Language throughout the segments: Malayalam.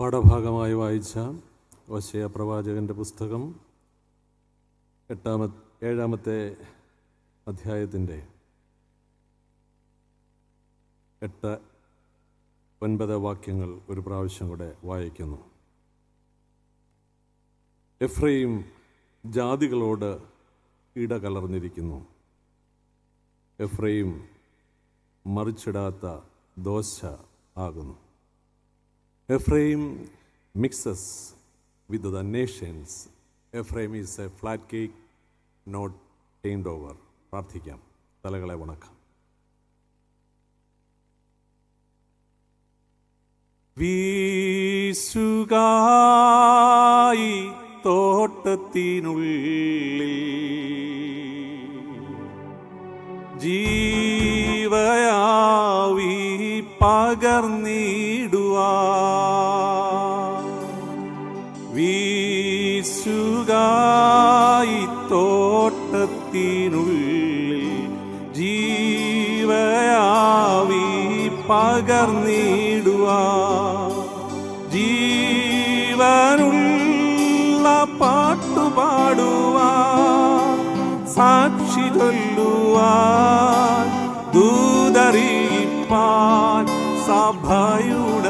പാഠഭാഗമായി വായിച്ച ഹോശേയ പ്രവാചകൻ്റെ പുസ്തകം 7-ാമത്തെ അധ്യായത്തിൻ്റെ 8-9 വാക്യങ്ങൾ ഒരു പ്രാവശ്യം കൂടെ വായിക്കുന്നു. എഫ്രൈം ജാതികളോട് ഇടകലർന്നിരിക്കുന്നു. എഫ്രൈം മറിച്ചിടാത്ത ദോശ ആകുന്നു. Ephraim mixes with the nations. Ephraim is a flat cake, not turned over. പ്രാർത്ഥിക്കാം. തലകളെ വണക്കാം. വീശുകായി തോട്ടത്തിനുള്ളിൽ ജീവയാവി പകർന്നിടുവാ. വീശുകായി തോട്ടത്തിനുള്ളിൽ ജീവയാവി പകർന്നിടുവാ. ജീവനുള്ള പാട്ടുപാടുവാൻ സാക്ഷി ചൊല്ലുവാൻ ദൂതറിയിപ്പാൻ സഭയുണരുവാൻ.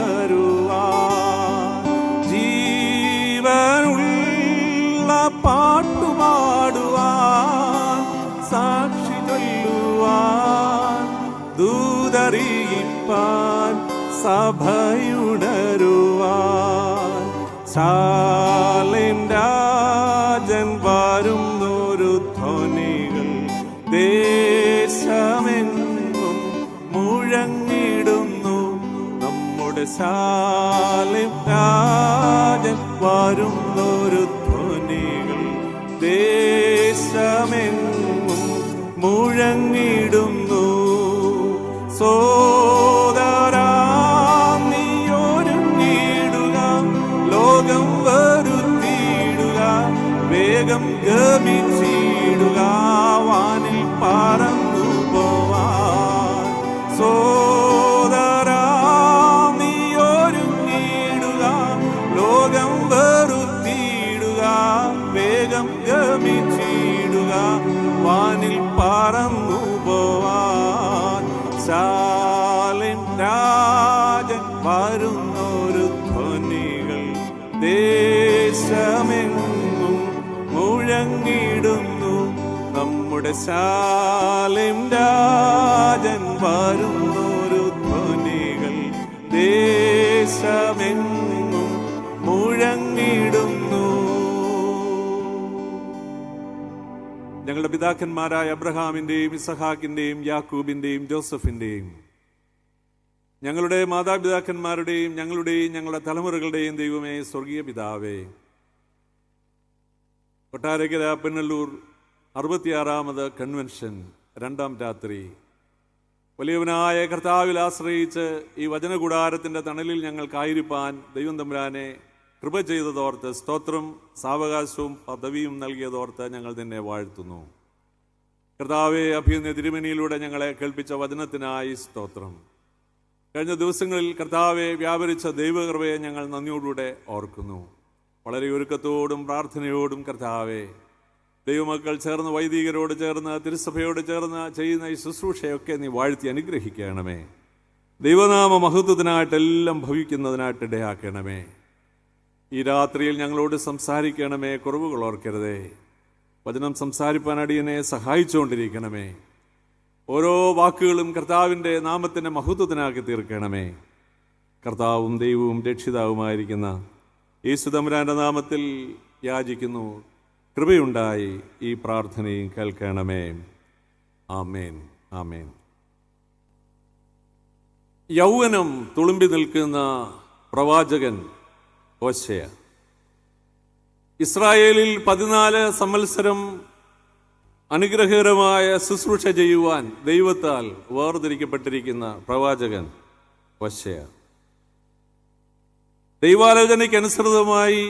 ജീവനുള്ള പാട്ടുപാടുവാൻ സാക്ഷി ചൊല്ലുവാൻ ദൂതറിയിപ്പാൻ സഭയുണരുവാൻ. ശാലേം രാജൻ വരുന്നൊരു ധ്വനികൾ ദേശമെങ്ങും മുഴങ്ങിടുന്നു. നമ്മുടെ ശാലേം രാജൻ വരുന്നൊരു ധ്വനികൾ ദേശമെങ്ങും മുഴങ്ങിടുന്നു. സോദരാ നീയൊരുങ്ങിടുക, ലോകം വരുത്തിയിടുക, വേഗം ഗമിച്ചിടുക, വാനിൽ പറന്നു പോവാൻ. സോദരാ നീയൊരുങ്ങിടുക, ലോകം വരുത്തിയിടുക, വേഗം ഗമിച്ചിടുക, വാനിൽ പറന്നു പോവാൻ. ശാലേം രാജൻ വരുന്നൊരു ധ്വനികൾ ദേശമെങ്ങും മുഴങ്ങിടുന്നു. നമ്മുടെ ശാലേം രാജൻ വരുന്നൊരു ധ്വനികൾ ദേശമെങ്ങും മുഴങ്ങിടുന്നു. ഞങ്ങളുടെ പിതാക്കന്മാരായ അബ്രഹാമിൻ്റെയും ഇസഹാക്കിൻ്റെയും യാക്കൂബിൻ്റെയും ജോസഫിൻ്റെയും ഞങ്ങളുടെ മാതാപിതാക്കന്മാരുടെയും ഞങ്ങളുടെ തലമുറകളുടെയും ദൈവമേ, സ്വർഗീയ പിതാവേ, കൊട്ടാരക്കര പെണ്ണല്ലൂർ 66ാമത് കൺവെൻഷൻ 2ാം രാത്രി വലിയവനായ കർത്താവിൽ ആശ്രയിച്ച് ഈ വചനകൂടാരത്തിൻ്റെ തണലിൽ ഞങ്ങൾക്കായിരിക്കാൻ ദൈവം തമ്പുരാനെ കൃപ ചെയ്തതോർത്ത് സ്തോത്രം. സാവകാശവും പദവിയും നൽകിയതോർത്ത് ഞങ്ങൾ നിന്നെ വാഴ്ത്തുന്നു. കർത്താവെ, അഭിനന്ദ തിരുമേനിയിലൂടെ ഞങ്ങളെ കേൾപ്പിച്ച വചനത്തിനായി സ്തോത്രം. കഴിഞ്ഞ ദിവസങ്ങളിൽ കർത്താവെ വ്യാപരിച്ച ദൈവകൃപയെ ഞങ്ങൾ നന്ദിയോടുകൂടെ ഓർക്കുന്നു. വളരെ ഒരുക്കത്തോടും പ്രാർത്ഥനയോടും കർത്താവെ ദൈവമക്കൾ ചേർന്ന് വൈദികരോട് ചേർന്ന് തിരുസഭയോട് ചേർന്ന് ചെയ്യുന്ന ഈ ശുശ്രൂഷയൊക്കെ നീ വാഴ്ത്തി അനുഗ്രഹിക്കണമേ. ദൈവനാമ മഹത്വത്തിനായിട്ടെല്ലാം ഭവിക്കുന്നതിനായിട്ട് ഇടയാക്കണമേ. ഈ രാത്രിയിൽ ഞങ്ങളോട് സംസാരിക്കണമേ, കുറവുകൾ ഓർക്കരുതേ. വചനം സംസാരിപ്പാൻ അടിയനെ സഹായിച്ചുകൊണ്ടിരിക്കണമേ. ഓരോ വാക്കുകളും കർത്താവിൻ്റെ നാമത്തിൻ്റെ മഹത്വത്തിനാക്കി തീർക്കണമേ. കർത്താവും ദൈവവും രക്ഷിതാവുമായിരിക്കുന്ന യേശു തമ്പുരാൻ്റെ നാമത്തിൽ യാചിക്കുന്നു. കൃപയുണ്ടായി ഈ പ്രാർത്ഥനയും കേൾക്കണമേ. ആമേൻ, ആമേൻ. യൗവനം തുളുമ്പി നിൽക്കുന്ന പ്രവാചകൻ ഹോശേയ ഇസ്രായേലിൽ 14 സംവത്സരം അനുഗ്രഹകരമായ ശുശ്രൂഷ ചെയ്യുവാൻ ദൈവത്താൽ വേർതിരിക്കപ്പെട്ടിരിക്കുന്ന പ്രവാചകൻ ഹോശേയ ദൈവാലോചനയ്ക്കനുസൃതമായി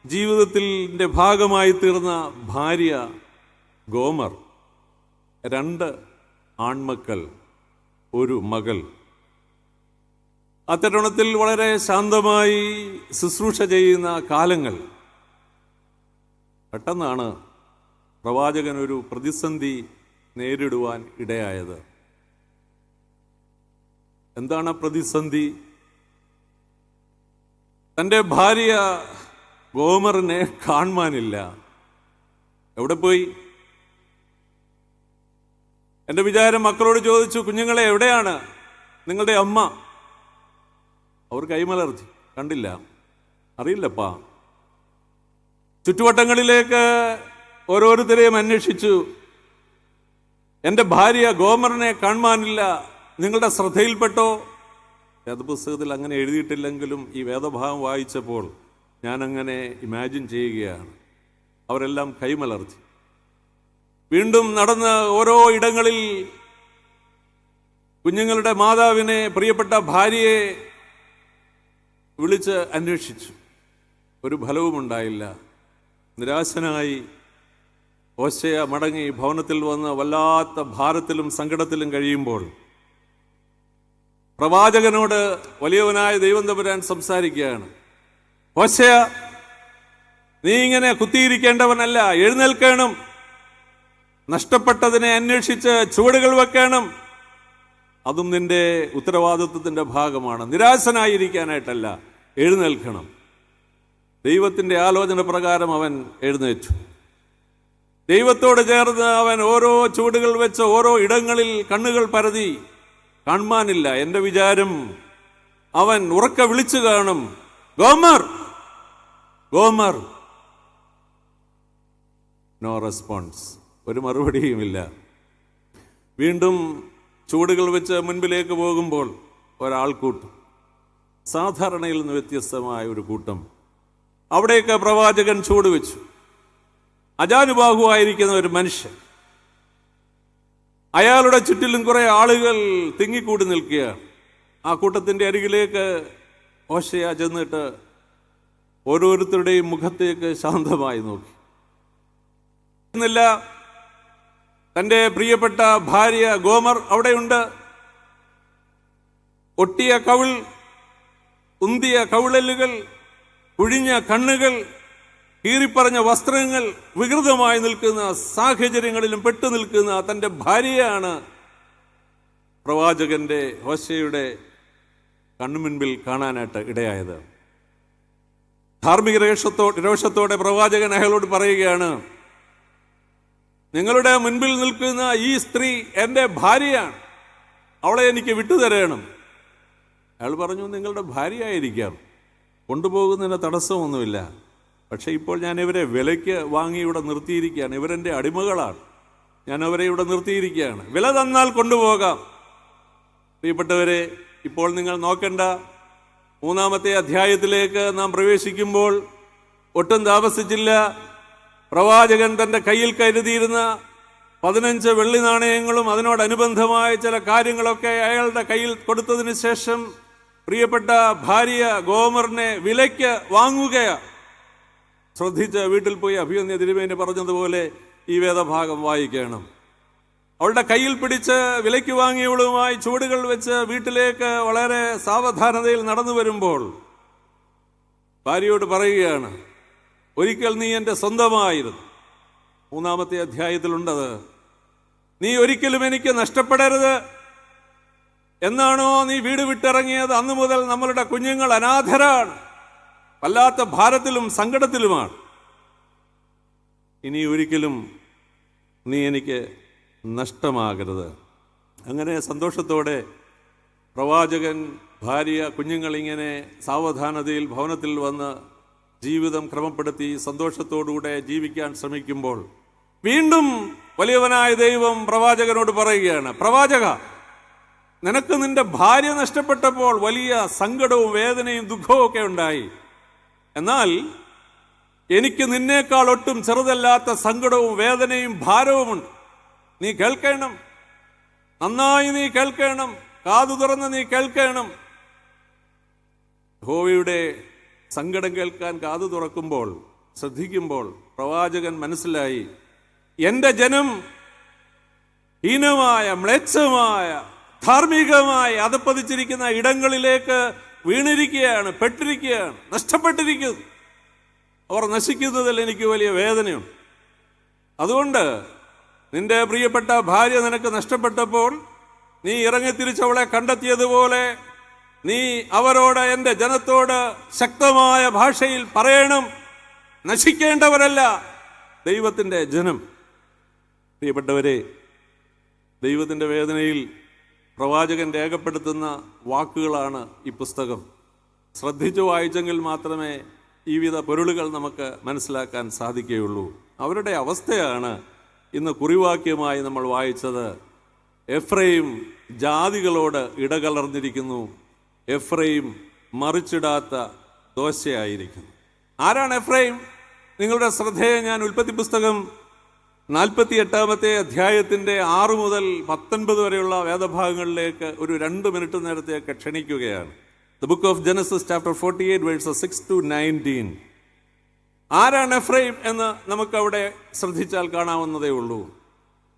ജീവിതത്തിൻ്റെ ഭാഗമായി തീർന്ന ഭാര്യ ഗോമർ, 2 ആൺമക്കൾ, 1 മകൾ. ആ തരുണത്തിൽ വളരെ ശാന്തമായി ശുശ്രൂഷ ചെയ്യുന്ന കാലങ്ങൾ. പെട്ടെന്നാണ് പ്രവാചകൻ ഒരു പ്രതിസന്ധി നേരിടുവാൻ ഇടയായത്. എന്താണ് പ്രതിസന്ധി? തൻ്റെ ഭാര്യ ഗോമറിനെ കാണുവാനില്ല. എവിടെ പോയി? എൻ്റെ വിചാരം മക്കളോട് ചോദിച്ചു, കുഞ്ഞുങ്ങളെ എവിടെയാണ് നിങ്ങളുടെ അമ്മ? അവർ കൈമലർത്തി, കണ്ടില്ല, അറിയില്ലപ്പാ. ചുറ്റുവട്ടങ്ങളിലേക്ക് ഓരോരുത്തരെയും അന്വേഷിച്ചു. എൻ്റെ ഭാര്യ ഗോമറിനെ കാണുവാനില്ല, നിങ്ങളുടെ ശ്രദ്ധയിൽപ്പെട്ടോ? വേദപുസ്തകത്തിൽ അങ്ങനെ എഴുതിയിട്ടില്ലെങ്കിലും ഈ വേദഭാഗം വായിച്ചപ്പോൾ ഞാനങ്ങനെ ഇമാജിൻ ചെയ്യുകയാണ്. അവരെല്ലാം കൈമലർത്തി. വീണ്ടും നടന്ന് ഓരോ ഇടങ്ങളിൽ കുഞ്ഞുങ്ങളുടെ മാതാവിനെ, പ്രിയപ്പെട്ട ഭാര്യയെ വിളിച്ച് അന്വേഷിച്ചു. ഒരു ഫലവുമുണ്ടായില്ല. നിരാശനായി ഹോശേയ മടങ്ങി ഭവനത്തിൽ വന്ന് വല്ലാത്ത ഭാരത്തിലും സങ്കടത്തിലും കഴിയുമ്പോൾ പ്രവാചകനോട് വലിയവനായ ദൈവം തമ്പുരാൻ സംസാരിക്കുകയാണ്. ഹോശേയ, നീ ഇങ്ങനെ കുത്തിയിരിക്കേണ്ടവനല്ല, എഴുന്നേൽക്കണം, നഷ്ടപ്പെട്ടതിനെ അന്വേഷിച്ച് ചുവടുകൾ വെക്കണം. അതും നിന്റെ ഉത്തരവാദിത്വത്തിന്റെ ഭാഗമാണ്. നിരാശനായിരിക്കാനായിട്ടല്ല, എഴുന്നേൽക്കണം. ദൈവത്തിന്റെ ആലോചന പ്രകാരം അവൻ എഴുന്നേറ്റു. ദൈവത്തോട് ചേർന്ന് അവൻ ഓരോ ചുവടുകൾ വെച്ച് ഓരോ ഇടങ്ങളിൽ കണ്ണുകൾ പരതി. കാണുവാനില്ല. എൻ്റെ വിചാരം അവൻ ഉറക്കെ വിളിച്ചു കാണും, ഗോമർ, ഗോമർ. നോ റെസ്പോൺസ്, ഒരു മറുപടിയുമില്ല. വീണ്ടും ചുവടുകൾ വെച്ച് മുൻപിലേക്ക് പോകുമ്പോൾ ഒരാൾക്കൂട്ടം, സാധാരണയിൽ നിന്ന് വ്യത്യസ്തമായ ഒരു കൂട്ടം. അവിടേക്ക് പ്രവാചകൻ ചുവടുവെച്ചു. അജാനുബാഹുവായിരിക്കുന്ന ഒരു മനുഷ്യൻ, അയാളുടെ ചുറ്റിലും കുറെ ആളുകൾ തിങ്ങിക്കൂടി നിൽക്കുകയാണ്. ആ കൂട്ടത്തിന്റെ അരികിലേക്ക് ഹോശേയ ചെന്നിട്ട് ഓരോരുത്തരുടെയും മുഖത്തേക്ക് ശാന്തമായി നോക്കി. തന്റെ പ്രിയപ്പെട്ട ഭാര്യ ഗോമർ അവിടെയുണ്ട്. ഒട്ടിയ കവിൾ, ഉന്തിയ കവിളലുകൾ, കുഴിഞ്ഞ കണ്ണുകൾ, കീറിപ്പറഞ്ഞ വസ്ത്രങ്ങൾ, വികൃതമായി നിൽക്കുന്ന സാഹചര്യങ്ങളിലും പെട്ടു നിൽക്കുന്ന തൻ്റെ ഭാര്യയാണ് പ്രവാചകന്റെ ഹോശേയയുടെ കണ്ണുമുൻപിൽ കാണാനായിട്ട് ഇടയായത്. ധാർമ്മിക രോഷത്തോടെ പ്രവാചകൻ അയാളോട് പറയുകയാണ്, നിങ്ങളുടെ മുൻപിൽ നിൽക്കുന്ന ഈ സ്ത്രീ എൻ്റെ ഭാര്യയാണ്, അവളെ എനിക്ക് വിട്ടുതരണം. അയാൾ പറഞ്ഞു, നിങ്ങളുടെ ഭാര്യയായിരിക്കാം, കൊണ്ടുപോകുന്നതിന് തടസ്സമൊന്നുമില്ല. പക്ഷെ ഇപ്പോൾ ഞാൻ ഇവരെ വിലയ്ക്ക് വാങ്ങി ഇവിടെ നിർത്തിയിരിക്കുകയാണ്. ഇവരെൻ്റെ അടിമകളാണ്, ഞാൻ അവരെ ഇവിടെ നിർത്തിയിരിക്കുകയാണ്. വില തന്നാൽ കൊണ്ടുപോകാം. പ്രിയപ്പെട്ടവരെ, ഇപ്പോൾ നിങ്ങൾ നോക്കേണ്ട 3-ാമത്തെ അധ്യായത്തിലേക്ക് നാം പ്രവേശിക്കുമ്പോൾ ഒട്ടും താമസിച്ചില്ല. പ്രവാചകൻ തൻ്റെ കയ്യിൽ കരുതിയിരുന്ന 15 വെള്ളി നാണയങ്ങളും അതിനോടനുബന്ധമായ ചില കാര്യങ്ങളൊക്കെ അയാളുടെ കയ്യിൽ കൊടുത്തതിന് ശേഷം പ്രിയപ്പെട്ട ഭാര്യ ഗോമറിനെ വിലയ്ക്ക് വാങ്ങുകയാണ്. ശ്രദ്ധിച്ച് വീട്ടിൽ പോയി അഭിമന്യ തിരുമേനി പറഞ്ഞതുപോലെ ഈ വേദഭാഗം വായിക്കണം. അവളുടെ കയ്യിൽ പിടിച്ച് വിലയ്ക്ക് വാങ്ങിയവളുമായി ചുവടുകൾ വെച്ച് വീട്ടിലേക്ക് വളരെ സാവധാനതയിൽ നടന്നു വരുമ്പോൾ ഭാര്യയോട് പറയുകയാണ്, ഒരിക്കൽ നീ എൻ്റെ സ്വന്തമായിരുന്നു. 3-ാമത്തെ അധ്യായത്തിലുണ്ടത്. നീ ഒരിക്കലും എനിക്ക് നഷ്ടപ്പെടരുത് എന്നാണോ നീ വീട് വിട്ടിറങ്ങിയത്? അന്നു മുതൽ നമ്മളുടെ കുഞ്ഞുങ്ങൾ അനാഥരാണ്, വല്ലാത്ത ഭാരത്തിലും സങ്കടത്തിലുമാണ്. ഇനി ഒരിക്കലും നീ എനിക്ക് നഷ്ടമാകരുത്. അങ്ങനെ സന്തോഷത്തോടെ പ്രവാചകൻ, ഭാര്യ, കുഞ്ഞുങ്ങളിങ്ങനെ സാവധാനതയിൽ ഭവനത്തിൽ വന്ന് ജീവിതം ക്രമപ്പെടുത്തി സന്തോഷത്തോടുകൂടെ ജീവിക്കാൻ ശ്രമിക്കുമ്പോൾ വീണ്ടും വലിയവനായ ദൈവം പ്രവാചകനോട് പറയുകയാണ്, പ്രവാചക, നിനക്ക് നിന്റെ ഭാര്യ നഷ്ടപ്പെട്ടപ്പോൾ വലിയ സങ്കടവും വേദനയും ദുഃഖവും ഒക്കെ ഉണ്ടായി. എന്നാൽ എനിക്ക് നിന്നേക്കാൾ ഒട്ടും ചെറുതല്ലാത്ത സങ്കടവും വേദനയും ഭാരവുമുണ്ട്. നീ കേൾക്കണം, നന്നായി നീ കേൾക്കണം, കാതു തുറന്ന് നീ കേൾക്കണം. യഹോവയുടെ സങ്കടം കേൾക്കാൻ കാതു തുറക്കുമ്പോൾ, ശ്രദ്ധിക്കുമ്പോൾ പ്രവാചകൻ മനസ്സിലായി, എൻ്റെ ജനം ഹീനമായ മ്ലേച്ഛമായ ധാർമ്മികമായി അധപ്പതിച്ചിരിക്കുന്ന ഇടങ്ങളിലേക്ക് വീണിരിക്കുകയാണ്, പെട്ടിരിക്കുകയാണ്, നഷ്ടപ്പെട്ടിരിക്കുന്നു. അവർ നശിക്കുന്നതിൽ എനിക്ക് വലിയ വേദനയുണ്ട്. അതുകൊണ്ട് നിന്റെ പ്രിയപ്പെട്ട ഭാര്യ നിനക്ക് നഷ്ടപ്പെട്ടപ്പോൾ നീ ഇറങ്ങിത്തിരിച്ചവളെ കണ്ടെത്തിയതുപോലെ നീ അവരോട്, എൻ്റെ ജനത്തോട് ശക്തമായ ഭാഷയിൽ പറയണം, നശിക്കേണ്ടവരല്ല ദൈവത്തിൻ്റെ ജനം. പ്രിയപ്പെട്ടവരെ, ദൈവത്തിൻ്റെ വേദനയിൽ പ്രവാചകൻ രേഖപ്പെടുത്തുന്ന വാക്കുകളാണ് ഈ പുസ്തകം. ശ്രദ്ധിച്ചു വായിച്ചെങ്കിൽ മാത്രമേ ഈ വിധ പൊരുളുകൾ നമുക്ക് മനസ്സിലാക്കാൻ സാധിക്കുകയുള്ളൂ. അവരുടെ അവസ്ഥയാണ് ഇന്ന് കുറിവാക്യമായി നമ്മൾ വായിച്ചത്. എഫ്രൈം ജാതികളോട് ഇടകലർന്നിരിക്കുന്നു, എഫ്രൈം മറിച്ചിടാത്ത ദോശയായിരിക്കുന്നു. ആരാണ് എഫ്രൈം? നിങ്ങളുടെ ശ്രദ്ധയെ ഞാൻ ഉൽപ്പത്തി പുസ്തകം 48-ാമത്തെ അധ്യായത്തിൻ്റെ 6 മുതൽ 19 വരെയുള്ള വേദഭാഗങ്ങളിലേക്ക് ഒരു 2 മിനിറ്റ് നേരത്തേക്ക് ക്ഷണിക്കുകയാണ്. The book of Genesis chapter 48 versus 6 to 19. ആരാണ് എഫ്രൈം എന്ന് നമുക്കവിടെ ശ്രദ്ധിച്ചാൽ കാണാവുന്നതേ ഉള്ളൂ.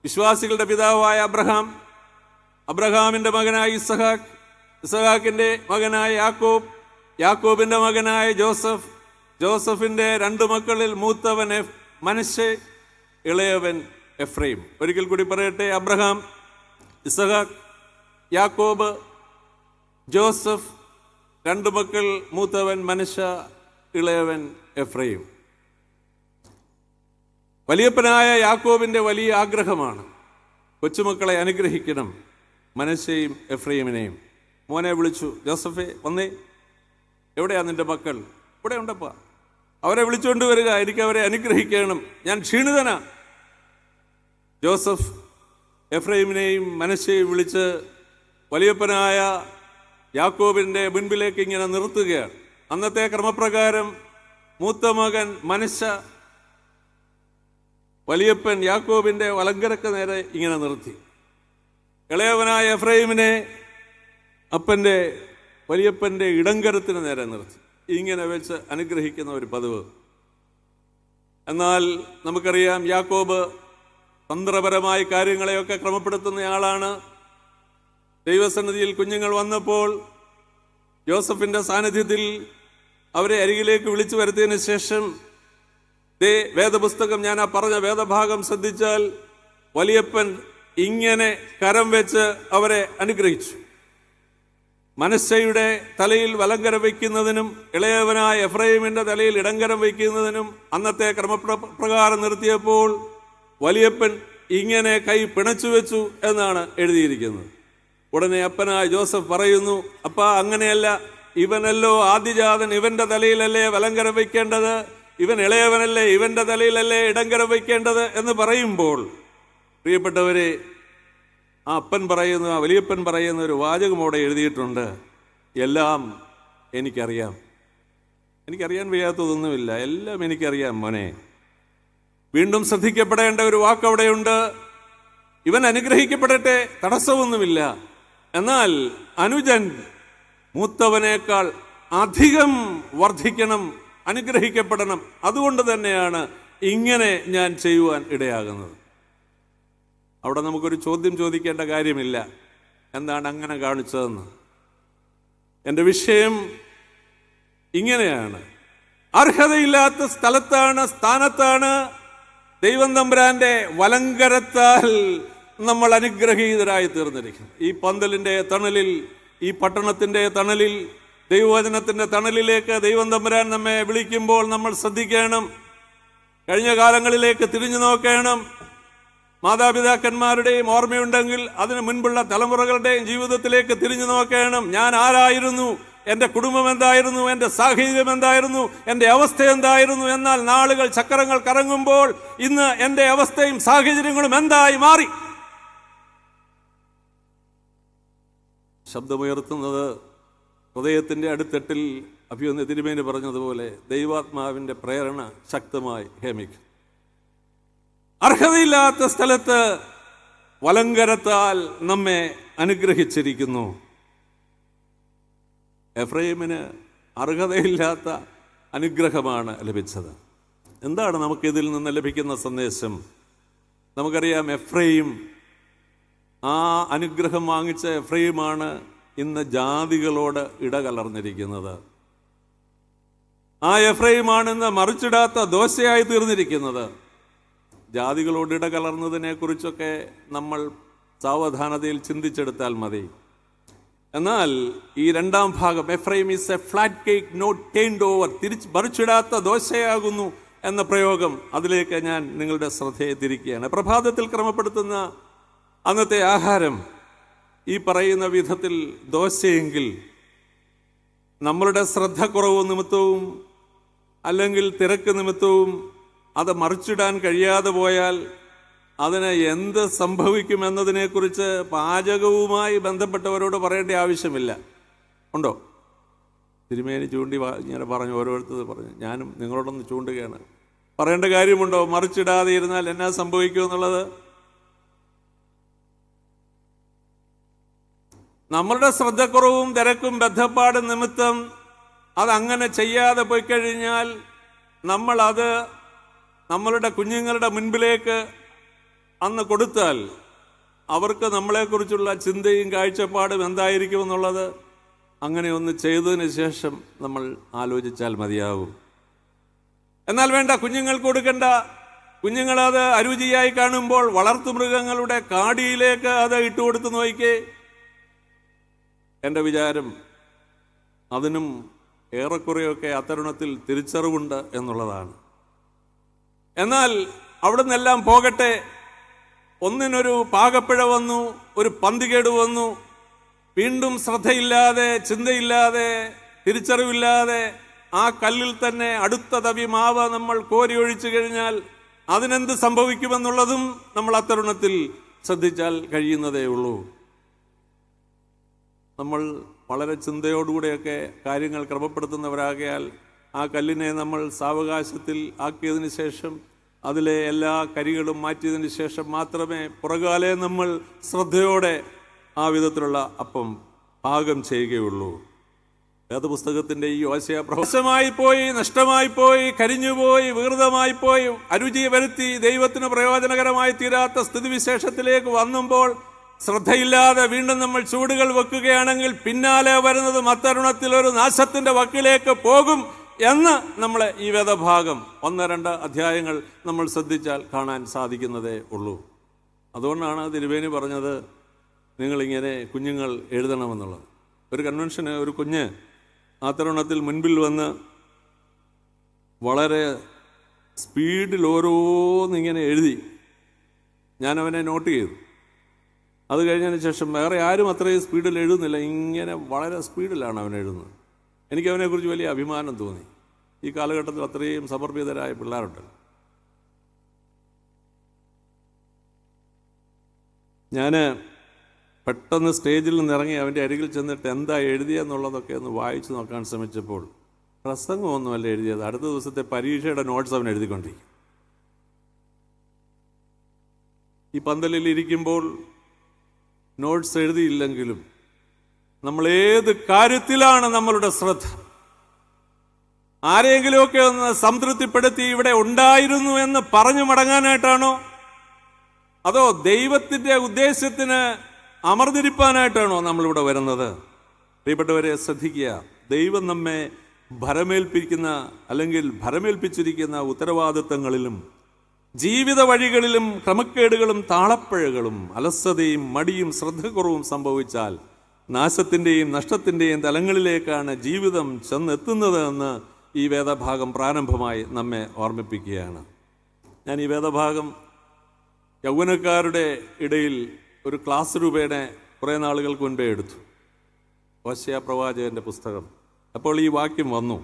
വിശ്വാസികളുടെ പിതാവായ അബ്രഹാം, അബ്രഹാമിൻ്റെ മകനായ ഇസഹാക്ക്, ഇസഹാക്കിൻ്റെ മകനായ യാക്കോബ്, യാക്കോബിൻ്റെ മകനായ ജോസഫ്, ജോസഫിൻ്റെ 2 മക്കളിൽ മൂത്തവൻ മനശ്ശെ, ഇളയവൻ എഫ്രൈം. ഒരിക്കൽ കൂടി പറയട്ടെ: അബ്രഹാം, ഇസഹാക്ക്, യാക്കോബ്, ജോസഫ്, 2 മക്കൾ, മൂത്തവൻ മനശ്ശെ, ഇളയവൻ എഫ്രൈം. വലിയപ്പനായ യാക്കോബിൻ്റെ വലിയ ആഗ്രഹമാണ് കൊച്ചുമക്കളെ അനുഗ്രഹിക്കണം. മനശ്ശെയും എഫ്രൈമിനെയും മോനെ വിളിച്ചു: ജോസഫേ, വന്നേ, എവിടെയാ നിന്റെ മക്കൾ? ഇവിടെ ഉണ്ടപ്പാ, അവരെ വിളിച്ചുകൊണ്ട് വരിക, എനിക്ക് അവരെ അനുഗ്രഹിക്കണം, ഞാൻ ക്ഷീണിതനാ. ജോസഫ് എഫ്രൈമിനെയും മനശ്ശെയും വിളിച്ച് വലിയപ്പനായ യാക്കോബിൻ്റെ മുൻപിലേക്ക് ഇങ്ങനെ നിർത്തുകയാണ്. അന്നത്തെ ക്രമപ്രകാരം മൂത്ത മകൻ മനശ്ശെ വലിയപ്പൻ യാക്കോബിൻ്റെ വലങ്കരക്ക് നേരെ ഇങ്ങനെ നിർത്തി. ഇളയവനായ എഫ്രൈമിനെ അപ്പൻ്റെ വലിയപ്പൻ്റെ ഇടങ്കരത്തിന് നേരെ നിർത്തി. ഇങ്ങനെ വെച്ച് അനുഗ്രഹിക്കുന്ന ഒരു പതിവ്. എന്നാൽ നമുക്കറിയാം, യാക്കോബ് തന്ത്രപരമായ കാര്യങ്ങളെയൊക്കെ ക്രമപ്പെടുത്തുന്നയാളാണ്. ദൈവസന്നിധിയിൽ കുഞ്ഞുങ്ങൾ വന്നപ്പോൾ ജോസഫിൻ്റെ സാന്നിധ്യത്തിൽ അവരെ അരികിലേക്ക് വിളിച്ചു വരുത്തിയതിന് ശേഷം വേദപുസ്തകം, ഞാൻ ആ പറഞ്ഞ വേദഭാഗം ശ്രദ്ധിച്ചാൽ, വലിയപ്പൻ ഇങ്ങനെ കരം വെച്ച് അവരെ അനുഗ്രഹിച്ചു. മനശ്ശെയുടെ തലയിൽ വലങ്കരം വയ്ക്കുന്നതിനും ഇളയവനായ എഫ്രൈമിൻ്റെ തലയിൽ ഇടങ്കരം വയ്ക്കുന്നതിനും അന്നത്തെ ക്രമപ്രകാരം നിർത്തിയപ്പോൾ വലിയപ്പൻ ഇങ്ങനെ കൈ പിണച്ചു വെച്ചു എന്നാണ് എഴുതിയിരിക്കുന്നത്. ഉടനെ അപ്പനായ ജോസഫ് പറയുന്നു: അപ്പാ, അങ്ങനെയല്ല, ഇവനല്ലോ ആദ്യജാതൻ, ഇവന്റെ തലയിലല്ലേ വലങ്കരം വയ്ക്കേണ്ടത്, ഇവൻ ഇളയവനല്ലേ, ഇവന്റെ തലയിലല്ലേ ഇടങ്കരം വയ്ക്കേണ്ടത് എന്ന് പറയുമ്പോൾ, പ്രിയപ്പെട്ടവരെ, ആ അപ്പൻ പറയുന്ന, ആ വലിയപ്പൻ പറയുന്ന ഒരു വാചകം അവിടെ എഴുതിയിട്ടുണ്ട്: എല്ലാം എനിക്കറിയാം. എനിക്കറിയാൻ വയ്യാത്തതൊന്നുമില്ല, എല്ലാം എനിക്കറിയാം മോനെ. വീണ്ടും ശ്രദ്ധിക്കപ്പെടേണ്ട ഒരു വാക്ക് അവിടെയുണ്ട്: ഇവൻ അനുഗ്രഹിക്കപ്പെടട്ടെ, തടസ്സമൊന്നുമില്ല. എന്നാൽ അനുജൻ മൂത്തവനേക്കാൾ അധികം വർദ്ധിക്കണം, അനുഗ്രഹിക്കപ്പെടണം. അതുകൊണ്ട് തന്നെയാണ് ഇങ്ങനെ ഞാൻ ചെയ്യുവാൻ ഇടയാകുന്നത്. അവിടെ നമുക്കൊരു ചോദ്യം ചോദിക്കേണ്ട കാര്യമില്ല, എന്താണ് അങ്ങനെ കാണിച്ചതെന്ന്. എൻ്റെ വിഷയം ഇങ്ങനെയാണ്: അർഹതയില്ലാത്ത സ്ഥാനത്താണ് ദൈവം തമ്പുരാന്റെ വലങ്കരത്താൽ നമ്മൾ അനുഗ്രഹീതരായി തീർന്നിരിക്കുന്നത്. ഈ പന്തലിൻ്റെ തണലിൽ, ഈ പട്ടണത്തിൻ്റെ തണലിൽ, ദൈവവചനത്തിൻ്റെ തണലിലേക്ക് ദൈവം തമ്പുരാൻ നമ്മെ വിളിക്കുമ്പോൾ നമ്മൾ ശ്രദ്ധിക്കണം. കഴിഞ്ഞ കാലങ്ങളിലേക്ക് തിരിഞ്ഞു നോക്കണം. മാതാപിതാക്കന്മാരുടെയും ഓർമ്മയുണ്ടെങ്കിൽ അതിനു മുൻപുള്ള തലമുറകളുടെയും ജീവിതത്തിലേക്ക് തിരിഞ്ഞു നോക്കണം. ഞാൻ ആരായിരുന്നു, എൻ്റെ കുടുംബം എന്തായിരുന്നു, എൻ്റെ സാഹചര്യം എന്തായിരുന്നു, എൻ്റെ അവസ്ഥ എന്തായിരുന്നു. എന്നാൽ നാളുകൾ, ചക്രങ്ങൾ കറങ്ങുമ്പോൾ ഇന്ന് എൻ്റെ അവസ്ഥയും സാഹചര്യങ്ങളും എന്തായി മാറി? ശബ്ദമുയർത്തുന്നത് ഹൃദയത്തിൻ്റെ അടിത്തട്ടിൽ അഭിവന്യ തിരുമേനി പറഞ്ഞതുപോലെ ദൈവാത്മാവിൻ്റെ പ്രേരണ ശക്തമായി ഹേമിക്കും. അർഹതയില്ലാത്ത സ്ഥലത്ത് വലങ്കരത്താൽ നമ്മെ അനുഗ്രഹിച്ചിരിക്കുന്നു. എഫ്രൈമിന് അർഹതയില്ലാത്ത അനുഗ്രഹമാണ് ലഭിച്ചത്. എന്താണ് നമുക്കിതിൽ നിന്ന് ലഭിക്കുന്ന സന്ദേശം? നമുക്കറിയാം, എഫ്രൈം ആ അനുഗ്രഹം വാങ്ങിച്ച എഫ്രൈമാണ് ഇന്ന് ജാതികളോട് ഇടകലർന്നിരിക്കുന്നത്. ആ എഫ്രൈമാണ് ഇന്ന് മറിച്ചിടാത്ത ദോശയായി തീർന്നിരിക്കുന്നത്. ജാതികളോട് ഇടകലർന്നതിനെ കുറിച്ചൊക്കെ നമ്മൾ സാവധാനതയിൽ ചിന്തിച്ചെടുത്താൽ മതി. എന്നാൽ ഈ രണ്ടാം ഭാഗം, Ephraim is a flat cake not turned over, മറിച്ചിടാത്ത ദോശയാകുന്നു എന്ന പ്രയോഗം, അതിലേക്ക് ഞാൻ നിങ്ങളുടെ ശ്രദ്ധയെ തിരിക്കുകയാണ്. പ്രഭാതത്തിൽ ക്രമപ്പെടുത്തുന്ന അന്നത്തെ ആഹാരം ഈ പറയുന്ന വിധത്തിൽ ദോശയെങ്കിൽ നമ്മളുടെ ശ്രദ്ധക്കുറവ് നിമിത്തവും അല്ലെങ്കിൽ തിരക്ക് നിമിത്തവും അത് മറിച്ചിടാൻ കഴിയാതെ പോയാൽ അതിന് എന്ത് സംഭവിക്കുമെന്നതിനെക്കുറിച്ച് പാചകവുമായി ബന്ധപ്പെട്ടവരോട് പറയേണ്ട ആവശ്യമില്ല. ഉണ്ടോ? തിരുമേനി ഇങ്ങനെ പറഞ്ഞു, ഓരോരുത്തർ പറഞ്ഞു. ഞാനും നിങ്ങളോടൊന്ന് ചൂണ്ടുകയാണ്. പറയേണ്ട കാര്യമുണ്ടോ? മറിച്ചിടാതെ ഇരുന്നാൽ എന്നാ സംഭവിക്കുമെന്നുള്ളത്. നമ്മളുടെ ശ്രദ്ധക്കുറവും തിരക്കും ബദ്ധപ്പാടും നിമിത്തം അതങ്ങനെ ചെയ്യാതെ പോയി കഴിഞ്ഞാൽ നമ്മളത് നമ്മളുടെ കുഞ്ഞുങ്ങളുടെ മുൻപിലേക്ക് അന്ന് കൊടുത്താൽ അവർക്ക് നമ്മളെക്കുറിച്ചുള്ള ചിന്തയും കാഴ്ചപ്പാടും എന്തായിരിക്കുമെന്നുള്ളത് അങ്ങനെ ഒന്ന് ചെയ്തതിന് ശേഷം നമ്മൾ ആലോചിച്ചാൽ മതിയാകും. എന്നാൽ വേണ്ട, കുഞ്ഞുങ്ങൾക്ക് കൊടുക്കേണ്ട. കുഞ്ഞുങ്ങളത് അരുചിയായി കാണുമ്പോൾ വളർത്തുമൃഗങ്ങളുടെ കാടിയിലേക്ക് അത് ഇട്ടുകൊടുത്ത് നോക്കിക്കേ. എൻ്റെ വിചാരം അതിനും ഏറെക്കുറെയൊക്കെ അത്തരുണത്തിൽ തിരിച്ചറിവുണ്ട് എന്നുള്ളതാണ്. എന്നാൽ അവിടെ നിന്നെല്ലാം പോകട്ടെ, ഒന്നിനൊരു പാകപ്പിഴ വന്നു, ഒരു പന്തികേട് വന്നു, വീണ്ടും ശ്രദ്ധയില്ലാതെ, ചിന്തയില്ലാതെ, തിരിച്ചറിവില്ലാതെ ആ കല്ലിൽ തന്നെ അടുത്ത തവി മാവ് നമ്മൾ കോരി ഒഴിച്ചു കഴിഞ്ഞാൽ അതിനെന്ത് സംഭവിക്കുമെന്നുള്ളതും നമ്മൾ അത്തരുണത്തിൽ ശ്രദ്ധിച്ചാൽ കഴിയുന്നതേ ഉള്ളൂ. നമ്മൾ വളരെ ചിന്തയോടുകൂടെയൊക്കെ കാര്യങ്ങൾ ക്രമപ്പെടുത്തുന്നവരാകയാൽ ആ കല്ലിനെ നമ്മൾ സാവകാശത്തിൽ ആക്കിയതിന് ശേഷം അതിലെ എല്ലാ കരികളും മാറ്റിയതിന് ശേഷം മാത്രമേ പുറകാലെ നമ്മൾ ശ്രദ്ധയോടെ ആ വിധത്തിലുള്ള അപ്പം പാകം ചെയ്യുകയുള്ളൂ. വേദപുസ്തകത്തിൻ്റെ ഈ ഹോശേയ പ്രവശമായി പോയി, നഷ്ടമായി പോയി, കരിഞ്ഞുപോയി, വികൃതമായി പോയി, അരുചി വരുത്തി ദൈവത്തിന് പ്രയോജനകരമായി തീരാത്ത സ്ഥിതിവിശേഷത്തിലേക്ക് വന്നുമ്പോൾ ശ്രദ്ധയില്ലാതെ വീണ്ടും നമ്മൾ ചൂടുകൾ വെക്കുകയാണെങ്കിൽ പിന്നാലെ വരുന്നത് അത്തരുണത്തിൽ ഒരു നാശത്തിന്റെ വക്കിലേക്ക് പോകും എന്ന് നമ്മളെ ഈ വേദഭാഗം 1-2 അധ്യായങ്ങൾ നമ്മൾ ശ്രദ്ധിച്ചാൽ കാണാൻ സാധിക്കുന്നതേ ഉള്ളൂ. അതുകൊണ്ടാണ് തിരുവേനി പറഞ്ഞത് നിങ്ങളിങ്ങനെ കുഞ്ഞുങ്ങൾ എഴുതണമെന്നുള്ളത്. ഒരു കൺവെൻഷന് ഒരു കുഞ്ഞ് ആ തരുണത്തിൽ മുൻപിൽ വന്ന് വളരെ സ്പീഡിൽ ഓരോന്നിങ്ങനെ എഴുതി. ഞാനവനെ നോട്ട് ചെയ്തു. അത് കഴിഞ്ഞതിന് ശേഷം വേറെ ആരും അത്രയും സ്പീഡിൽ എഴുതുന്നില്ല. ഇങ്ങനെ വളരെ സ്പീഡിലാണ് അവൻ എഴുതുന്നത്. എനിക്കവനെക്കുറിച്ച് വലിയ അഭിമാനം തോന്നി. ഈ കാലഘട്ടത്തിൽ അത്രയും സമർപ്പിതരായ പിള്ളേരുണ്ട്. ഞാൻ പെട്ടെന്ന് സ്റ്റേജിൽ നിന്നിറങ്ങി അവൻ്റെ അരികിൽ ചെന്നിട്ട് എന്താ എഴുതിയെന്നുള്ളതൊക്കെ ഒന്ന് വായിച്ചു നോക്കാൻ ശ്രമിച്ചപ്പോൾ പ്രസംഗമൊന്നുമല്ല എഴുതിയത്. അടുത്ത ദിവസത്തെ പരീക്ഷയുടെ നോട്ട്സ് അവൻ എഴുതിക്കൊണ്ടിരിക്കും. ഈ പന്തലിൽ ഇരിക്കുമ്പോൾ നോട്ട്സ് എഴുതിയില്ലെങ്കിലും നമ്മൾ ഏത് കാര്യത്തിലാണ് നമ്മളുടെ ശ്രദ്ധ? ആരെങ്കിലുമൊക്കെ ഒന്ന് സംതൃപ്തിപ്പെടുത്തി ഇവിടെ ഉണ്ടായിരുന്നു എന്ന് പറഞ്ഞു മടങ്ങാനായിട്ടാണോ, അതോ ദൈവത്തിൻ്റെ ഉദ്ദേശത്തിന് അമർന്നിരിപ്പാനായിട്ടാണോ നമ്മളിവിടെ വരുന്നത്? പ്രിയപ്പെട്ടവരെ, ശ്രദ്ധിക്കുക. ദൈവം നമ്മെ ഭരമേൽപ്പിച്ചിരിക്കുന്ന ഉത്തരവാദിത്തങ്ങളിലും ജീവിത വഴികളിലും ക്രമക്കേടുകളും താളപ്പിഴകളും അലസതയും മടിയും ശ്രദ്ധക്കുറവും സംഭവിച്ചാൽ നാശത്തിൻ്റെയും നഷ്ടത്തിൻ്റെയും തലങ്ങളിലേക്കാണ് ജീവിതം ചെന്നെത്തുന്നത് എന്ന് ഈ വേദഭാഗം പ്രാരംഭമായി നമ്മെ ഓർമ്മിപ്പിക്കുകയാണ്. ഞാൻ ഈ വേദഭാഗം യൗവനക്കാരുടെ ഇടയിൽ ഒരു ക്ലാസ് രൂപേണ കുറേ നാളുകൾക്ക് മുൻപേ എടുത്തു. ഹോശേയ പ്രവാചകൻ്റെ പുസ്തകം. അപ്പോൾ ഈ വാക്യം വന്നു.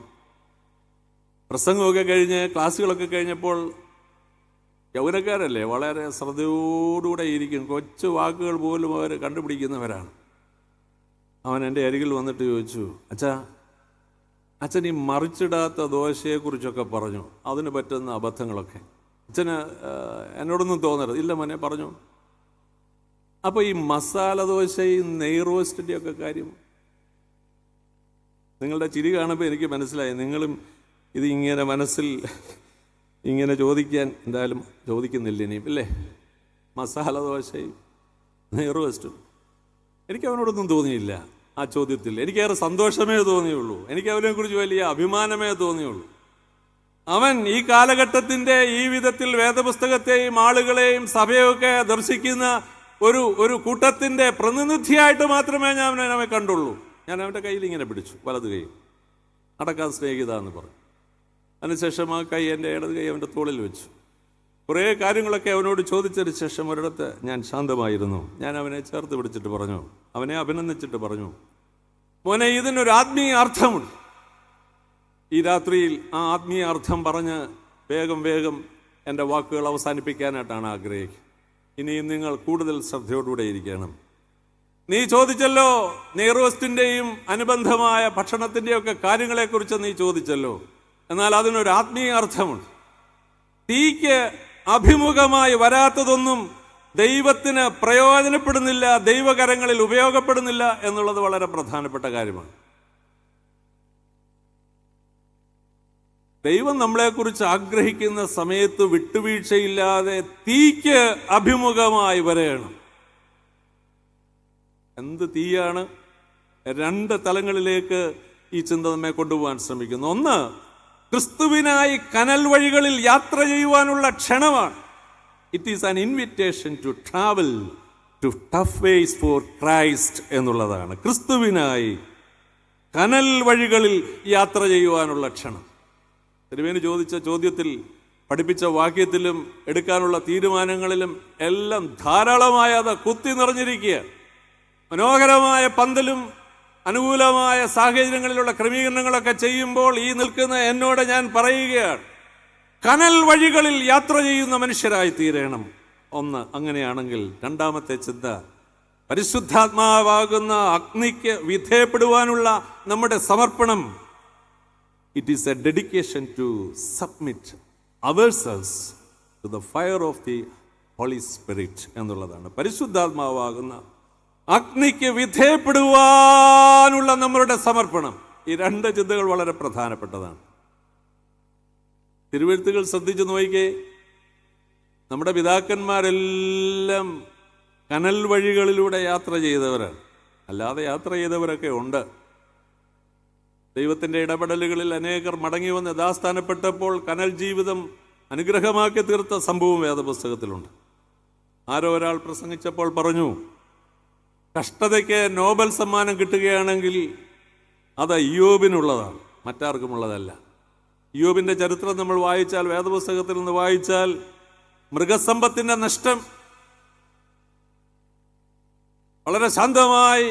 പ്രസംഗമൊക്കെ കഴിഞ്ഞ് ക്ലാസ്സുകളൊക്കെ കഴിഞ്ഞപ്പോൾ യൗവനക്കാരല്ലേ, വളരെ ശ്രദ്ധയോടുകൂടെ ഇരിക്കും. കൊച്ചു വാക്കുകൾ പോലും അവർ കണ്ടുപിടിക്കുന്നവരാണ്. അവൻ എൻ്റെ അരികിൽ വന്നിട്ട് ചോദിച്ചു, അച്ഛൻ ഈ മറിച്ചിടാത്ത ദോശയെക്കുറിച്ചൊക്കെ പറഞ്ഞു, അതിന് പറ്റുന്ന അബദ്ധങ്ങളൊക്കെ അച്ഛന് എന്നോടൊന്നും തോന്നരുത്. ഇല്ല മോനെ, പറഞ്ഞു. അപ്പോൾ ഈ മസാല ദോശയും നെയ് റോസ്റ്റിൻ്റെയും ഒക്കെ കാര്യം, നിങ്ങളുടെ ചിരി കാണുമ്പോൾ എനിക്ക് മനസ്സിലായി നിങ്ങളും ഇത് ഇങ്ങനെ മനസ്സിൽ ഇങ്ങനെ ചോദിക്കാൻ എന്തായാലും ചോദിക്കുന്നില്ല ഇനിയും, ഇല്ലേ? മസാല ദോശയും നെയ്റോസ്റ്റും. എനിക്ക് അവനോടൊന്നും തോന്നിയില്ല ആ ചോദ്യത്തിൽ. എനിക്കേറെ സന്തോഷമേ തോന്നിയുള്ളൂ. എനിക്ക് അവനെക്കുറിച്ച് വലിയ അഭിമാനമേ തോന്നിയുള്ളൂ. അവൻ ഈ കാലഘട്ടത്തിൻ്റെ ഈ വിധത്തിൽ വേദപുസ്തകത്തെയും ആളുകളെയും സഭയൊക്കെ ദർശിക്കുന്ന ഒരു കൂട്ടത്തിൻ്റെ പ്രതിനിധിയായിട്ട് മാത്രമേ ഞാൻ അവനെ കണ്ടുള്ളൂ. ഞാൻ അവൻ്റെ കയ്യിൽ ഇങ്ങനെ പിടിച്ചു, വലത് കൈ, നടക്കാൻ സ്നേഹിത എന്ന് പറഞ്ഞു. അതിനുശേഷം ആ കൈ, എൻ്റെ ഇടത് കൈ അവൻ്റെ തോളിൽ വെച്ചു. കുറേ കാര്യങ്ങളൊക്കെ അവനോട് ചോദിച്ചതിന് ശേഷം ഒരിടത്ത് ഞാൻ ശാന്തമായിരുന്നു. ഞാൻ അവനെ ചേർത്ത് പിടിച്ചിട്ട് പറഞ്ഞു, അവനെ അഭിനന്ദിച്ചിട്ട് പറഞ്ഞു, മോനെ, ഇതിനൊരു ആത്മീയ അർത്ഥമുണ്ട്. ഈ രാത്രിയിൽ ആ ആത്മീയ അർത്ഥം പറഞ്ഞ് വേഗം എൻ്റെ വാക്കുകൾ അവസാനിപ്പിക്കാനായിട്ടാണ് ആഗ്രഹിക്കുക. ഇനിയും നിങ്ങൾ കൂടുതൽ ശ്രദ്ധയോടുകൂടെ ഇരിക്കണം. നീ ചോദിച്ചല്ലോ നെയ്റോസ്റ്റിൻ്റെയും അനുബന്ധമായ ഭക്ഷണത്തിൻ്റെയും ഒക്കെ കാര്യങ്ങളെക്കുറിച്ച് നീ ചോദിച്ചല്ലോ. എന്നാൽ അതിനൊരു ആത്മീയ അർത്ഥമുണ്ട്. തീക്ക് അഭിമുഖമായി വരാത്തതൊന്നും ദൈവത്തിന് പ്രയോജനപ്പെടുന്നില്ല, ദൈവകരങ്ങളിൽ ഉപയോഗപ്പെടുന്നില്ല എന്നുള്ളത് വളരെ പ്രധാനപ്പെട്ട കാര്യമാണ്. ദൈവം നമ്മളെക്കുറിച്ച് ആഗ്രഹിക്കുന്ന സമയത്ത് വിട്ടുവീഴ്ചയില്ലാതെ തീക്ക് അഭിമുഖമായി വരയണം. എന്ത് തീയാണ്? രണ്ട് തലങ്ങളിലേക്ക് ഈ ചിന്ത നമ്മെ കൊണ്ടുപോകാൻ ശ്രമിക്കുന്നു. ഒന്ന്, ക്രിസ്തുവിനായി കനൽ വഴികളിൽ യാത്ര ചെയ്യുവാനുള്ള ക്ഷണമാണ്. It is an invitation to travel to tough ways for Christ എന്നുള്ളതാണ്. ക്രിസ്തുവിനായി കനൽ വഴികളിൽ യാത്ര ചെയ്യുവാനുള്ള ക്ഷണം. തിരുമേനി ചോദിച്ച ചോദ്യത്തിൽ, പഠിപ്പിച്ച വാക്യത്തിലും എടുക്കാനുള്ള തീരുമാനങ്ങളിലും എല്ലാം ധാരാളമായ അത് കുത്തി നിറഞ്ഞിരിക്കുക. മനോഹരമായ പന്തലും അനുകൂലമായ സാഹചര്യങ്ങളിലുള്ള ക്രമീകരണങ്ങളൊക്കെ ചെയ്യുമ്പോൾ ഈ നിൽക്കുന്ന എന്നോട് ഞാൻ പറയുകയാണ്, കനൽ വഴികളിൽ യാത്ര ചെയ്യുന്ന മനുഷ്യരായി തീരണം. ഒന്ന്, അങ്ങനെയാണെങ്കിൽ രണ്ടാമത്തെ ചിന്ത, പരിശുദ്ധാത്മാവാകുന്ന അഗ്നിക്ക് വിധേയപ്പെടുവാനുള്ള നമ്മുടെ സമർപ്പണം. It is a dedication to submit ourselves to the fire of the Holy Spirit എന്നുള്ളതാണ്. പരിശുദ്ധാത്മാവാകുന്ന അഗ്നിക്ക് വിധേയപ്പെടുവാനുള്ള നമ്മളുടെ സമർപ്പണം. ഈ രണ്ട് ചിന്തകൾ വളരെ പ്രധാനപ്പെട്ടതാണ്. തിരുവെഴുത്തുകൾ ശ്രദ്ധിച്ചു നോക്കിക്കേ. നമ്മുടെ പിതാക്കന്മാരെല്ലാം കനൽ വഴികളിലൂടെ യാത്ര ചെയ്തവരാണ്. അല്ലാതെ യാത്ര ചെയ്തവരൊക്കെ ഉണ്ട്. ദൈവത്തിൻ്റെ ഇടപെടലുകളിൽ അനേകർ മടങ്ങി വന്ന് യഥാസ്ഥാനപ്പെട്ടപ്പോൾ കനൽ ജീവിതം അനുഗ്രഹമാക്കി തീർത്ത സംഭവം വേദപുസ്തകത്തിലുണ്ട്. ആരോ ഒരാൾ പ്രസംഗിച്ചപ്പോൾ പറഞ്ഞു, കഷ്ടതയ്ക്ക് നോബൽ സമ്മാനം കിട്ടുകയാണെങ്കിൽ അത് ഇയ്യോബിനുള്ളതാണ്, മറ്റാർക്കുമുള്ളതല്ല. ഇയ്യോബിൻ്റെ ചരിത്രം നമ്മൾ വായിച്ചാൽ, വേദപുസ്തകത്തിൽ നിന്ന് വായിച്ചാൽ, മൃഗസമ്പത്തിൻ്റെ നഷ്ടം വളരെ ശാന്തമായി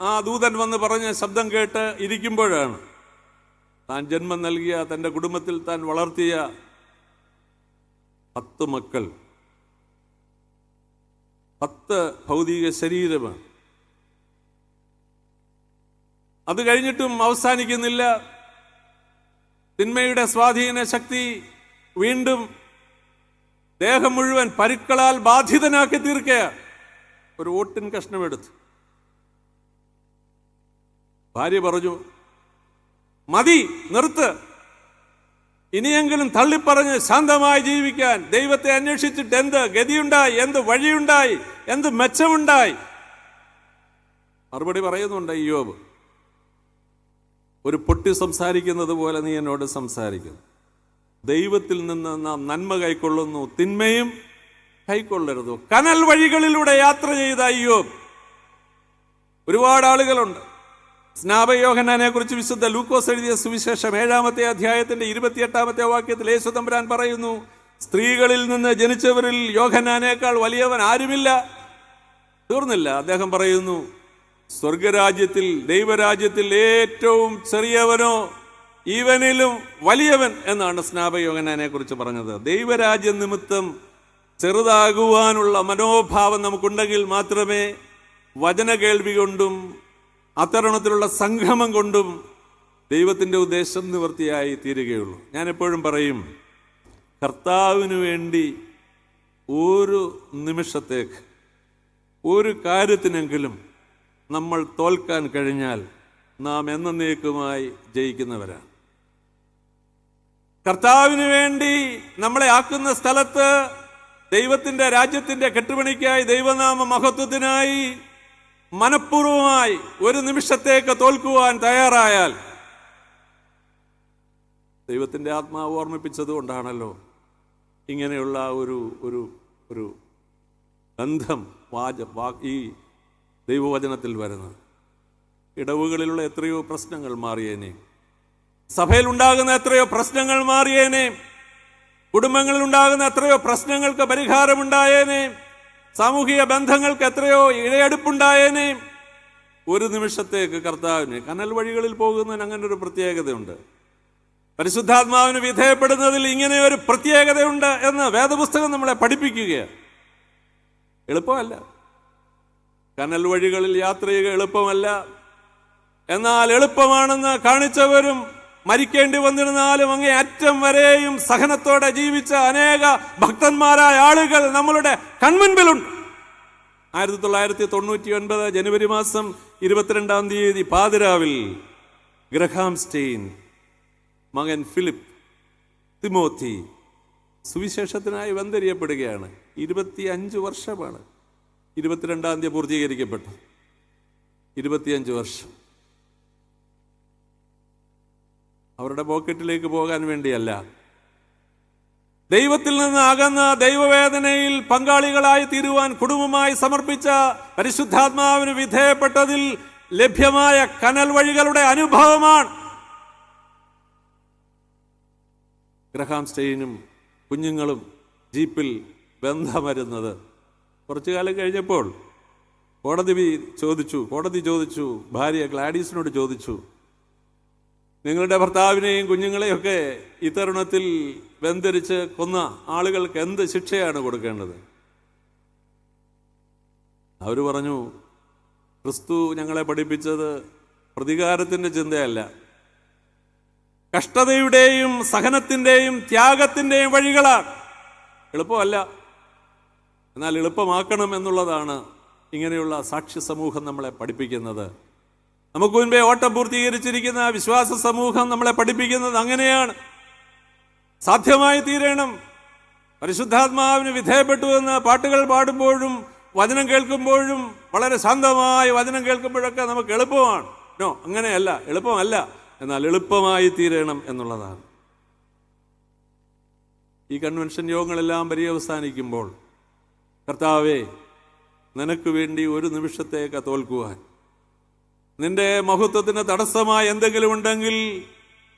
ആ ദൂതൻ വന്ന് പറഞ്ഞ ശബ്ദം കേട്ട് ഇരിക്കുമ്പോഴാണ് താൻ ജന്മം നൽകിയ, തൻ്റെ കുടുംബത്തിൽ താൻ വളർത്തിയ 10 മക്കൾ, 10 ഭൗതിക ശരീരമാണ്. അത് കഴിഞ്ഞിട്ടും അവസാനിക്കുന്നില്ല. തിന്മയുടെ സ്വാധീന ശക്തി വീണ്ടും ദേഹം മുഴുവൻ പരുക്കളാൽ ബാധിതനാക്കി തീർക്കുക. ഒരു ഓട്ടിൻ കഷ്ണമെടുത്ത് ഭാര്യ പറഞ്ഞു, മതി, നിർത്ത്, ഇനിയെങ്കിലും തള്ളിപ്പറഞ്ഞ് ശാന്തമായി ജീവിക്കാൻ ദൈവത്തെ അന്വേഷിച്ചിട്ട് എന്ത് ഗതിയുണ്ടായി, എന്ത് വഴിയുണ്ടായി, എന്ത് മെച്ചമുണ്ടായി? മറുപടി പറയുന്നുണ്ട് ഇയ്യോബ്, ഒരു പൊട്ടി സംസാരിക്കുന്നത് പോലെ നീ എന്നോട് സംസാരിക്കുന്നു. ദൈവത്തിൽ നിന്ന് നാം നന്മ കൈക്കൊള്ളുന്നു, തിന്മയും കൈക്കൊള്ളരുത്. കനൽ വഴികളിലൂടെ യാത്ര ചെയ്ത ഇയ്യോബ്. ഒരുപാട് ആളുകളുണ്ട്. സ്നാപകയോഹന്നാനെ കുറിച്ച് വിശുദ്ധ ലൂക്കോസ് എഴുതിയ സുവിശേഷം 7-ാമത്തെ അധ്യായത്തിന്റെ 28-ാമത്തെ വാക്യത്തിൽ യേശു തമ്പുരാൻ പറയുന്നു, സ്ത്രീകളിൽ നിന്ന് ജനിച്ചവരിൽ യോഹന്നാനേക്കാൾ വലിയവൻ ആരുമില്ല. തീർന്നില്ല. അദ്ദേഹം പറയുന്നു, സ്വർഗരാജ്യത്തിൽ, ദൈവരാജ്യത്തിൽ ഏറ്റവും ചെറിയവനോ ഇവനിലും വലിയവൻ എന്നാണ് സ്നാപകയോഹന്നാനെ കുറിച്ച് പറഞ്ഞത്. ദൈവരാജ്യ നിമിത്തം ചെറുതാകുവാനുള്ള മനോഭാവം നമുക്കുണ്ടെങ്കിൽ മാത്രമേ വചന കേൾവി കൊണ്ടും അത്തരണത്തിലുള്ള സംഗമം കൊണ്ടും ദൈവത്തിൻ്റെ ഉദ്ദേശം നിവൃത്തിയായി തീരുകയുള്ളൂ. ഞാൻ എപ്പോഴും പറയും, കർത്താവിന് വേണ്ടി ഒരു നിമിഷത്തേക്ക് ഒരു കാര്യത്തിനെങ്കിലും നമ്മൾ തോൽക്കാൻ കഴിഞ്ഞാൽ നാം എന്നേക്കുമായി ജയിക്കുന്നവരാണ്. കർത്താവിന് വേണ്ടി നമ്മളെ ആക്കുന്ന സ്ഥലത്ത് ദൈവത്തിന്റെ രാജ്യത്തിന്റെ കെട്ടുപണിക്കായി, ദൈവനാമ മഹത്വത്തിനായി മനഃപൂർവമായി ഒരു നിമിഷത്തേക്ക് തോൽക്കുവാൻ തയ്യാറായാൽ, ദൈവത്തിന്റെ ആത്മാവ് ഓർമ്മിപ്പിച്ചത് കൊണ്ടാണല്ലോ ഇങ്ങനെയുള്ള ഒരു ഒരു ഒരു ബന്ധം ഈ ദൈവവചനത്തിൽ വരുന്നത്. ഇടവുകളിലുള്ള എത്രയോ പ്രശ്നങ്ങൾ മാറിയേനെ, സഭയിൽ ഉണ്ടാകുന്ന എത്രയോ പ്രശ്നങ്ങൾ മാറിയേനെ, കുടുംബങ്ങളിൽ ഉണ്ടാകുന്ന എത്രയോ പ്രശ്നങ്ങൾക്ക് പരിഹാരമുണ്ടായേനെ, സാമൂഹിക ബന്ധങ്ങൾക്ക് എത്രയോ ഇഴയടുപ്പുണ്ടായേനെ. ഒരു നിമിഷത്തേക്ക് കർത്താവിന് കനൽ വഴികളിൽ പോകുന്നതിന് അങ്ങനെ ഒരു പ്രത്യേകതയുണ്ട്. പരിശുദ്ധാത്മാവിന് വിധേയപ്പെടുന്നതിൽ ഇങ്ങനെ ഒരു പ്രത്യേകതയുണ്ട് എന്ന് വേദപുസ്തകം നമ്മളെ പഠിപ്പിക്കുകയാണ്. എളുപ്പമല്ല, കനൽ വഴികളിൽ യാത്ര ചെയ്യുക എളുപ്പമല്ല. എന്നാൽ എളുപ്പമാണെന്ന് കാണിച്ചവരും മരിക്കേണ്ടി വന്നിരുന്നാലും അങ്ങേ അറ്റം വരെയും സഹനത്തോടെ ജീവിച്ച അനേക ഭക്തന്മാരായ ആളുകൾ നമ്മളുടെ കൺമുൻപിലുണ്ട്. 1999 ജനുവരി മാസം 22-ാം തീയതി പാതിരാവിൽ ഗ്രഹാം സ്റ്റെയിൻ, മകൻ ഫിലിപ്പ് തിമോത്തി സുവിശേഷത്തിനായി വന്ദരിയപ്പെടുകയാണ്. 25 വർഷമാണ്. 22-ാം തീയതി പൂർത്തീകരിക്കപ്പെട്ടു. 25 വർഷം. അവരുടെ പോക്കറ്റിലേക്ക് പോകാൻ വേണ്ടിയല്ല, ദൈവത്തിൽ നിന്ന് അകന്ന ദൈവവേദനയിൽ പങ്കാളികളായി തീരുവാൻ കുടുംബമായി സമർപ്പിച്ച പരിശുദ്ധാത്മാവിന് വിധേയപ്പെട്ടതിൽ ലഭ്യമായ കനൽ വഴികളുടെ അനുഭവമാണ് ഗ്രഹാം സ്റ്റെയിനും കുഞ്ഞുങ്ങളും ജീപ്പിൽ ബന്ധമരുന്നത്. കുറച്ചു കാലം കഴിഞ്ഞപ്പോൾ കോടതി ചോദിച്ചു, ഭാര്യ ഗ്ലാഡീസിനോട് ചോദിച്ചു, നിങ്ങളുടെ ഭർത്താവിനെയും കുഞ്ഞുങ്ങളെയൊക്കെ ഈ തരുണത്തിൽ ബന്ധിച്ച് കൊന്ന ആളുകൾക്ക് എന്ത് ശിക്ഷയാണ് കൊടുക്കേണ്ടത്? അവർ പറഞ്ഞു, ക്രിസ്തു ഞങ്ങളെ പഠിപ്പിച്ചത് പ്രതികാരത്തിൻ്റെ ചിന്തയല്ല, കഷ്ടതയുടെയും സഹനത്തിൻ്റെയും ത്യാഗത്തിൻ്റെയും വഴികളാണ്. എളുപ്പമല്ല, എന്നാൽ എളുപ്പമാക്കണം എന്നുള്ളതാണ് ഇങ്ങനെയുള്ള സാക്ഷ്യ സമൂഹം നമ്മളെ പഠിപ്പിക്കുന്നത്. നമുക്ക് മുൻപേ ഓട്ടം പൂർത്തീകരിച്ചിരിക്കുന്ന വിശ്വാസ സമൂഹം നമ്മളെ പഠിപ്പിക്കുന്നത് അങ്ങനെയാണ്. സാധ്യമായി തീരണം. പരിശുദ്ധാത്മാവിന് വിധേയപ്പെട്ടു എന്ന് പാട്ടുകൾ പാടുമ്പോഴും വചനം കേൾക്കുമ്പോഴും വളരെ ശാന്തമായി വചനം കേൾക്കുമ്പോഴൊക്കെ നമുക്ക് എളുപ്പമാണ്. അങ്ങനെയല്ല, എളുപ്പമല്ല, എന്നാൽ എളുപ്പമായി തീരണം എന്നുള്ളതാണ്. ഈ കൺവെൻഷൻ യോഗങ്ങളെല്ലാം പര്യവസാനിക്കുമ്പോൾ, കർത്താവേ, നിനക്ക് വേണ്ടി ഒരു നിമിഷത്തേക്ക് തോൽക്കുവാൻ, നിന്റെ മഹത്വത്തിന് തടസ്സമായി എന്തെങ്കിലും ഉണ്ടെങ്കിൽ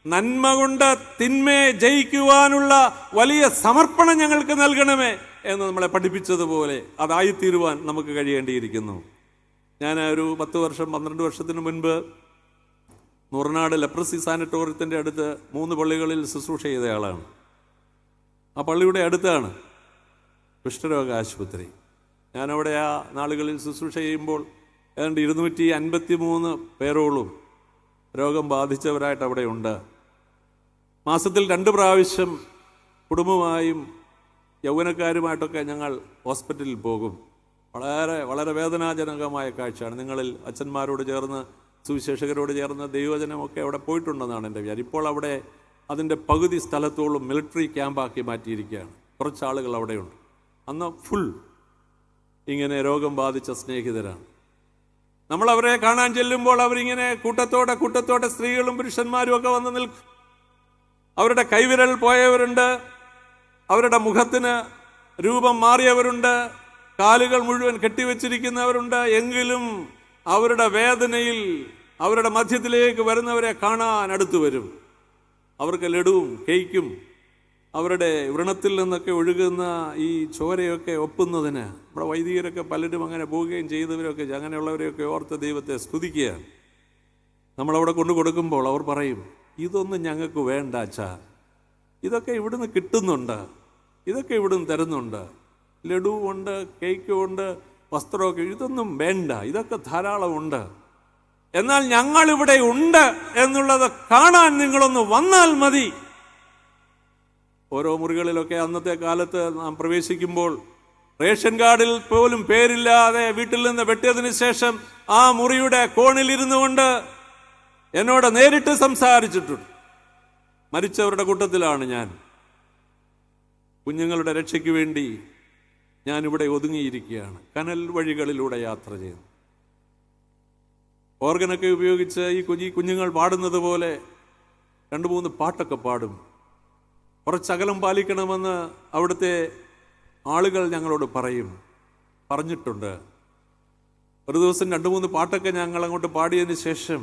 നന്മ കൊണ്ട് തിന്മയെ ജയിക്കുവാനുള്ള വലിയ സമർപ്പണം ഞങ്ങൾക്ക് നൽകണമേ എന്ന് നമ്മളെ പഠിപ്പിച്ചതുപോലെ അതായിത്തീരുവാൻ നമുക്ക് കഴിയേണ്ടിയിരിക്കുന്നു. ഞാൻ ഒരു 10 വർഷം 12 വർഷത്തിന് മുൻപ് നൂറനാട് ലെപ്രസി സാനിറ്റോറിയത്തിൻ്റെ അടുത്ത് 3 പള്ളികളിൽ ശുശ്രൂഷ ചെയ്തയാളാണ്. ആ പള്ളിയുടെ അടുത്താണ് കുഷ്ഠരോഗ ആശുപത്രി. ഞാനവിടെ ആ നാളുകളിൽ ശുശ്രൂഷ ചെയ്യുമ്പോൾ ഏതാണ്ട് 253 പേരോളം രോഗം ബാധിച്ചവരായിട്ട് അവിടെ ഉണ്ട്. മാസത്തിൽ 2 പ്രാവശ്യം കുടുംബമായും യൗവനക്കാരുമായിട്ടൊക്കെ ഞങ്ങൾ ഹോസ്പിറ്റലിൽ പോകും. വളരെ വളരെ വേദനാജനകമായ കാഴ്ചയാണ്. നിങ്ങളിൽ അച്ഛന്മാരോട് ചേർന്ന്, സുവിശേഷകരോട് ചേർന്ന് ദൈവജനമൊക്കെ അവിടെ പോയിട്ടുണ്ടെന്നാണ് എൻ്റെ വിചാരം. ഇപ്പോൾ അവിടെ അതിൻ്റെ പകുതി സ്ഥലത്തോളം മിലിറ്ററി ക്യാമ്പാക്കി മാറ്റിയിരിക്കുകയാണ്. കുറച്ചാളുകൾ അവിടെയുണ്ട്. അന്ന് ഫുൾ ഇങ്ങനെ രോഗം ബാധിച്ച സ്നേഹിതരാണ്. നമ്മൾ അവരെ കാണാൻ ചെല്ലുമ്പോൾ അവരിങ്ങനെ കൂട്ടത്തോടെ സ്ത്രീകളും പുരുഷന്മാരും ഒക്കെ വന്ന് നിൽക്കും. അവരുടെ കൈവിരൽ പോയവരുണ്ട്, അവരുടെ മുഖത്തിന് രൂപം മാറിയവരുണ്ട്, കാലുകൾ മുഴുവൻ കെട്ടിവെച്ചിരിക്കുന്നവരുണ്ട്. എങ്കിലും അവരുടെ വേദനയിൽ അവരുടെ മധ്യത്തിലേക്ക് വരുന്നവരെ കാണാൻ അടുത്തു വരും. അവർക്ക് ലഡുവും കേക്കും അവരുടെ വ്രണത്തിൽ നിന്നൊക്കെ ഒഴുകുന്ന ഈ ചോരയൊക്കെ ഒപ്പുന്നതിന് നമ്മുടെ വൈദികരൊക്കെ പലരും അങ്ങനെ പോവുകയും ചെയ്തവരൊക്കെ അങ്ങനെയുള്ളവരെയൊക്കെ ഓർത്ത് ദൈവത്തെ സ്തുതിക്കുകയാണ്. നമ്മളവിടെ കൊണ്ടു കൊടുക്കുമ്പോൾ അവർ പറയും, ഇതൊന്നും ഞങ്ങൾക്ക് വേണ്ട അച്ഛാ, ഇതൊക്കെ ഇവിടുന്ന് കിട്ടുന്നുണ്ട്, ഇതൊക്കെ ഇവിടുന്ന് തരുന്നുണ്ട്, ലഡുവുണ്ട്, കേക്കുമുണ്ട്, വസ്ത്രമൊക്കെ, ഇതൊന്നും വേണ്ട, ഇതൊക്കെ ധാരാളമുണ്ട്. എന്നാൽ ഞങ്ങളിവിടെ ഉണ്ട് എന്നുള്ളത് കാണാൻ നിങ്ങളൊന്ന് വന്നാൽ മതി. ഓരോ മുറികളിലൊക്കെ അന്നത്തെ കാലത്ത് നാം പ്രവേശിക്കുമ്പോൾ റേഷൻ കാർഡിൽ പോലും പേരില്ലാതെ വീട്ടിൽ നിന്ന് വെട്ടിയതിനു ശേഷം ആ മുറിയുടെ കോണിലിരുന്നു കൊണ്ട് എന്നോട് നേരിട്ട് സംസാരിച്ചിട്ടുണ്ട്. മരിച്ചവരുടെ കൂട്ടത്തിലാണ് ഞാൻ. കുഞ്ഞുങ്ങളുടെ രക്ഷയ്ക്ക് വേണ്ടി ഞാനിവിടെ ഒതുങ്ങിയിരിക്കുകയാണ്, കനൽ വഴികളിലൂടെ യാത്ര ചെയ്യുന്നു. ഓർഗനൊക്കെ ഉപയോഗിച്ച് ഈ കുഞ്ഞുങ്ങൾ പാടുന്നത് പോലെ 2-3 പാട്ടൊക്കെ പാടും. കുറച്ചകലം പാലിക്കണമെന്ന് അവിടുത്തെ ആളുകൾ ഞങ്ങളോട് പറഞ്ഞിട്ടുണ്ട്. ഒരു ദിവസം 2-3 പാട്ടൊക്കെ ഞങ്ങൾ അങ്ങോട്ട് പാടിയതിന് ശേഷം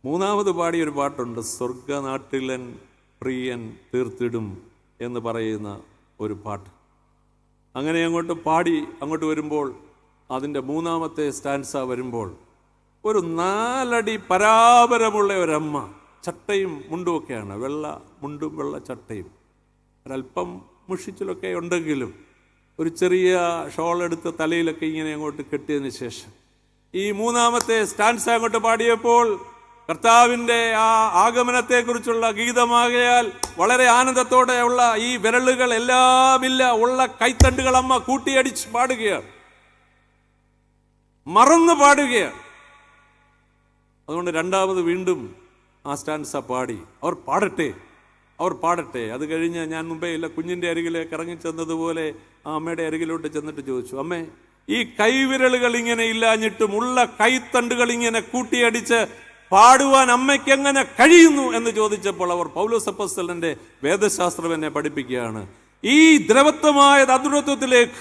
3ാമത് പാടിയൊരു പാട്ടുണ്ട്, സ്വർഗനാട്ടിലൻ പ്രിയൻ തീർത്തിടും എന്ന് പറയുന്ന ഒരു പാട്ട്. അങ്ങനെ അങ്ങോട്ട് പാടി അങ്ങോട്ട് വരുമ്പോൾ അതിൻ്റെ 3ാമത്തെ സ്റ്റാൻസ വരുമ്പോൾ ഒരു 4 അടി പരാപരമുള്ള ഒരമ്മ, ചട്ടയും മുണ്ടുമൊക്കെയാണ്, വെള്ള മുണ്ടും വെള്ള ചട്ടയും, ഒരല്പം മുഷിച്ചിലൊക്കെ ഉണ്ടെങ്കിലും ഒരു ചെറിയ ഷോൾ എടുത്ത് തലയിലൊക്കെ ഇങ്ങനെ അങ്ങോട്ട് കെട്ടിയതിന് ശേഷം ഈ 3ാമത്തെ സ്റ്റാൻസ അങ്ങോട്ട് പാടിയപ്പോൾ കർത്താവിൻ്റെ ആ ആഗമനത്തെക്കുറിച്ചുള്ള ഗീതമാകയാൽ വളരെ ആനന്ദത്തോടെ ഉള്ള ഈ വിരലുകൾ എല്ലാമില്ല ഉള്ള കൈത്തണ്ടുകൾ അമ്മ കൂട്ടിയടിച്ച് പാടുകയാണ്, മറന്നു പാടുകയാണ്. അതുകൊണ്ട് 2ാമത് വീണ്ടും ആ സ്റ്റാൻസ പാടി. അവർ പാടട്ടെ. അത് കഴിഞ്ഞ് ഞാൻ മുമ്പേ ഇല്ല കുഞ്ഞിൻ്റെ അരികിലേക്ക് ഇറങ്ങിച്ചെന്നതുപോലെ ആ അമ്മയുടെ അരികിലോട്ട് ചെന്നിട്ട് ചോദിച്ചു, അമ്മേ, ഈ കൈവിരലുകൾ ഇങ്ങനെ ഇല്ലാഞ്ഞിട്ടും ഉള്ള കൈത്തണ്ടുകൾ ഇങ്ങനെ കൂട്ടിയടിച്ച് പാടുവാൻ അമ്മയ്ക്ക് എങ്ങനെ കഴിയുന്നു എന്ന് ചോദിച്ചപ്പോൾ അവർ പൗലോസ് അപ്പോസ്തലന്റെ വേദശാസ്ത്രം എന്നെ പഠിപ്പിക്കുകയാണ്. ഈ ദ്രവത്വമായത് അദ്രത്വത്തിലേക്ക്,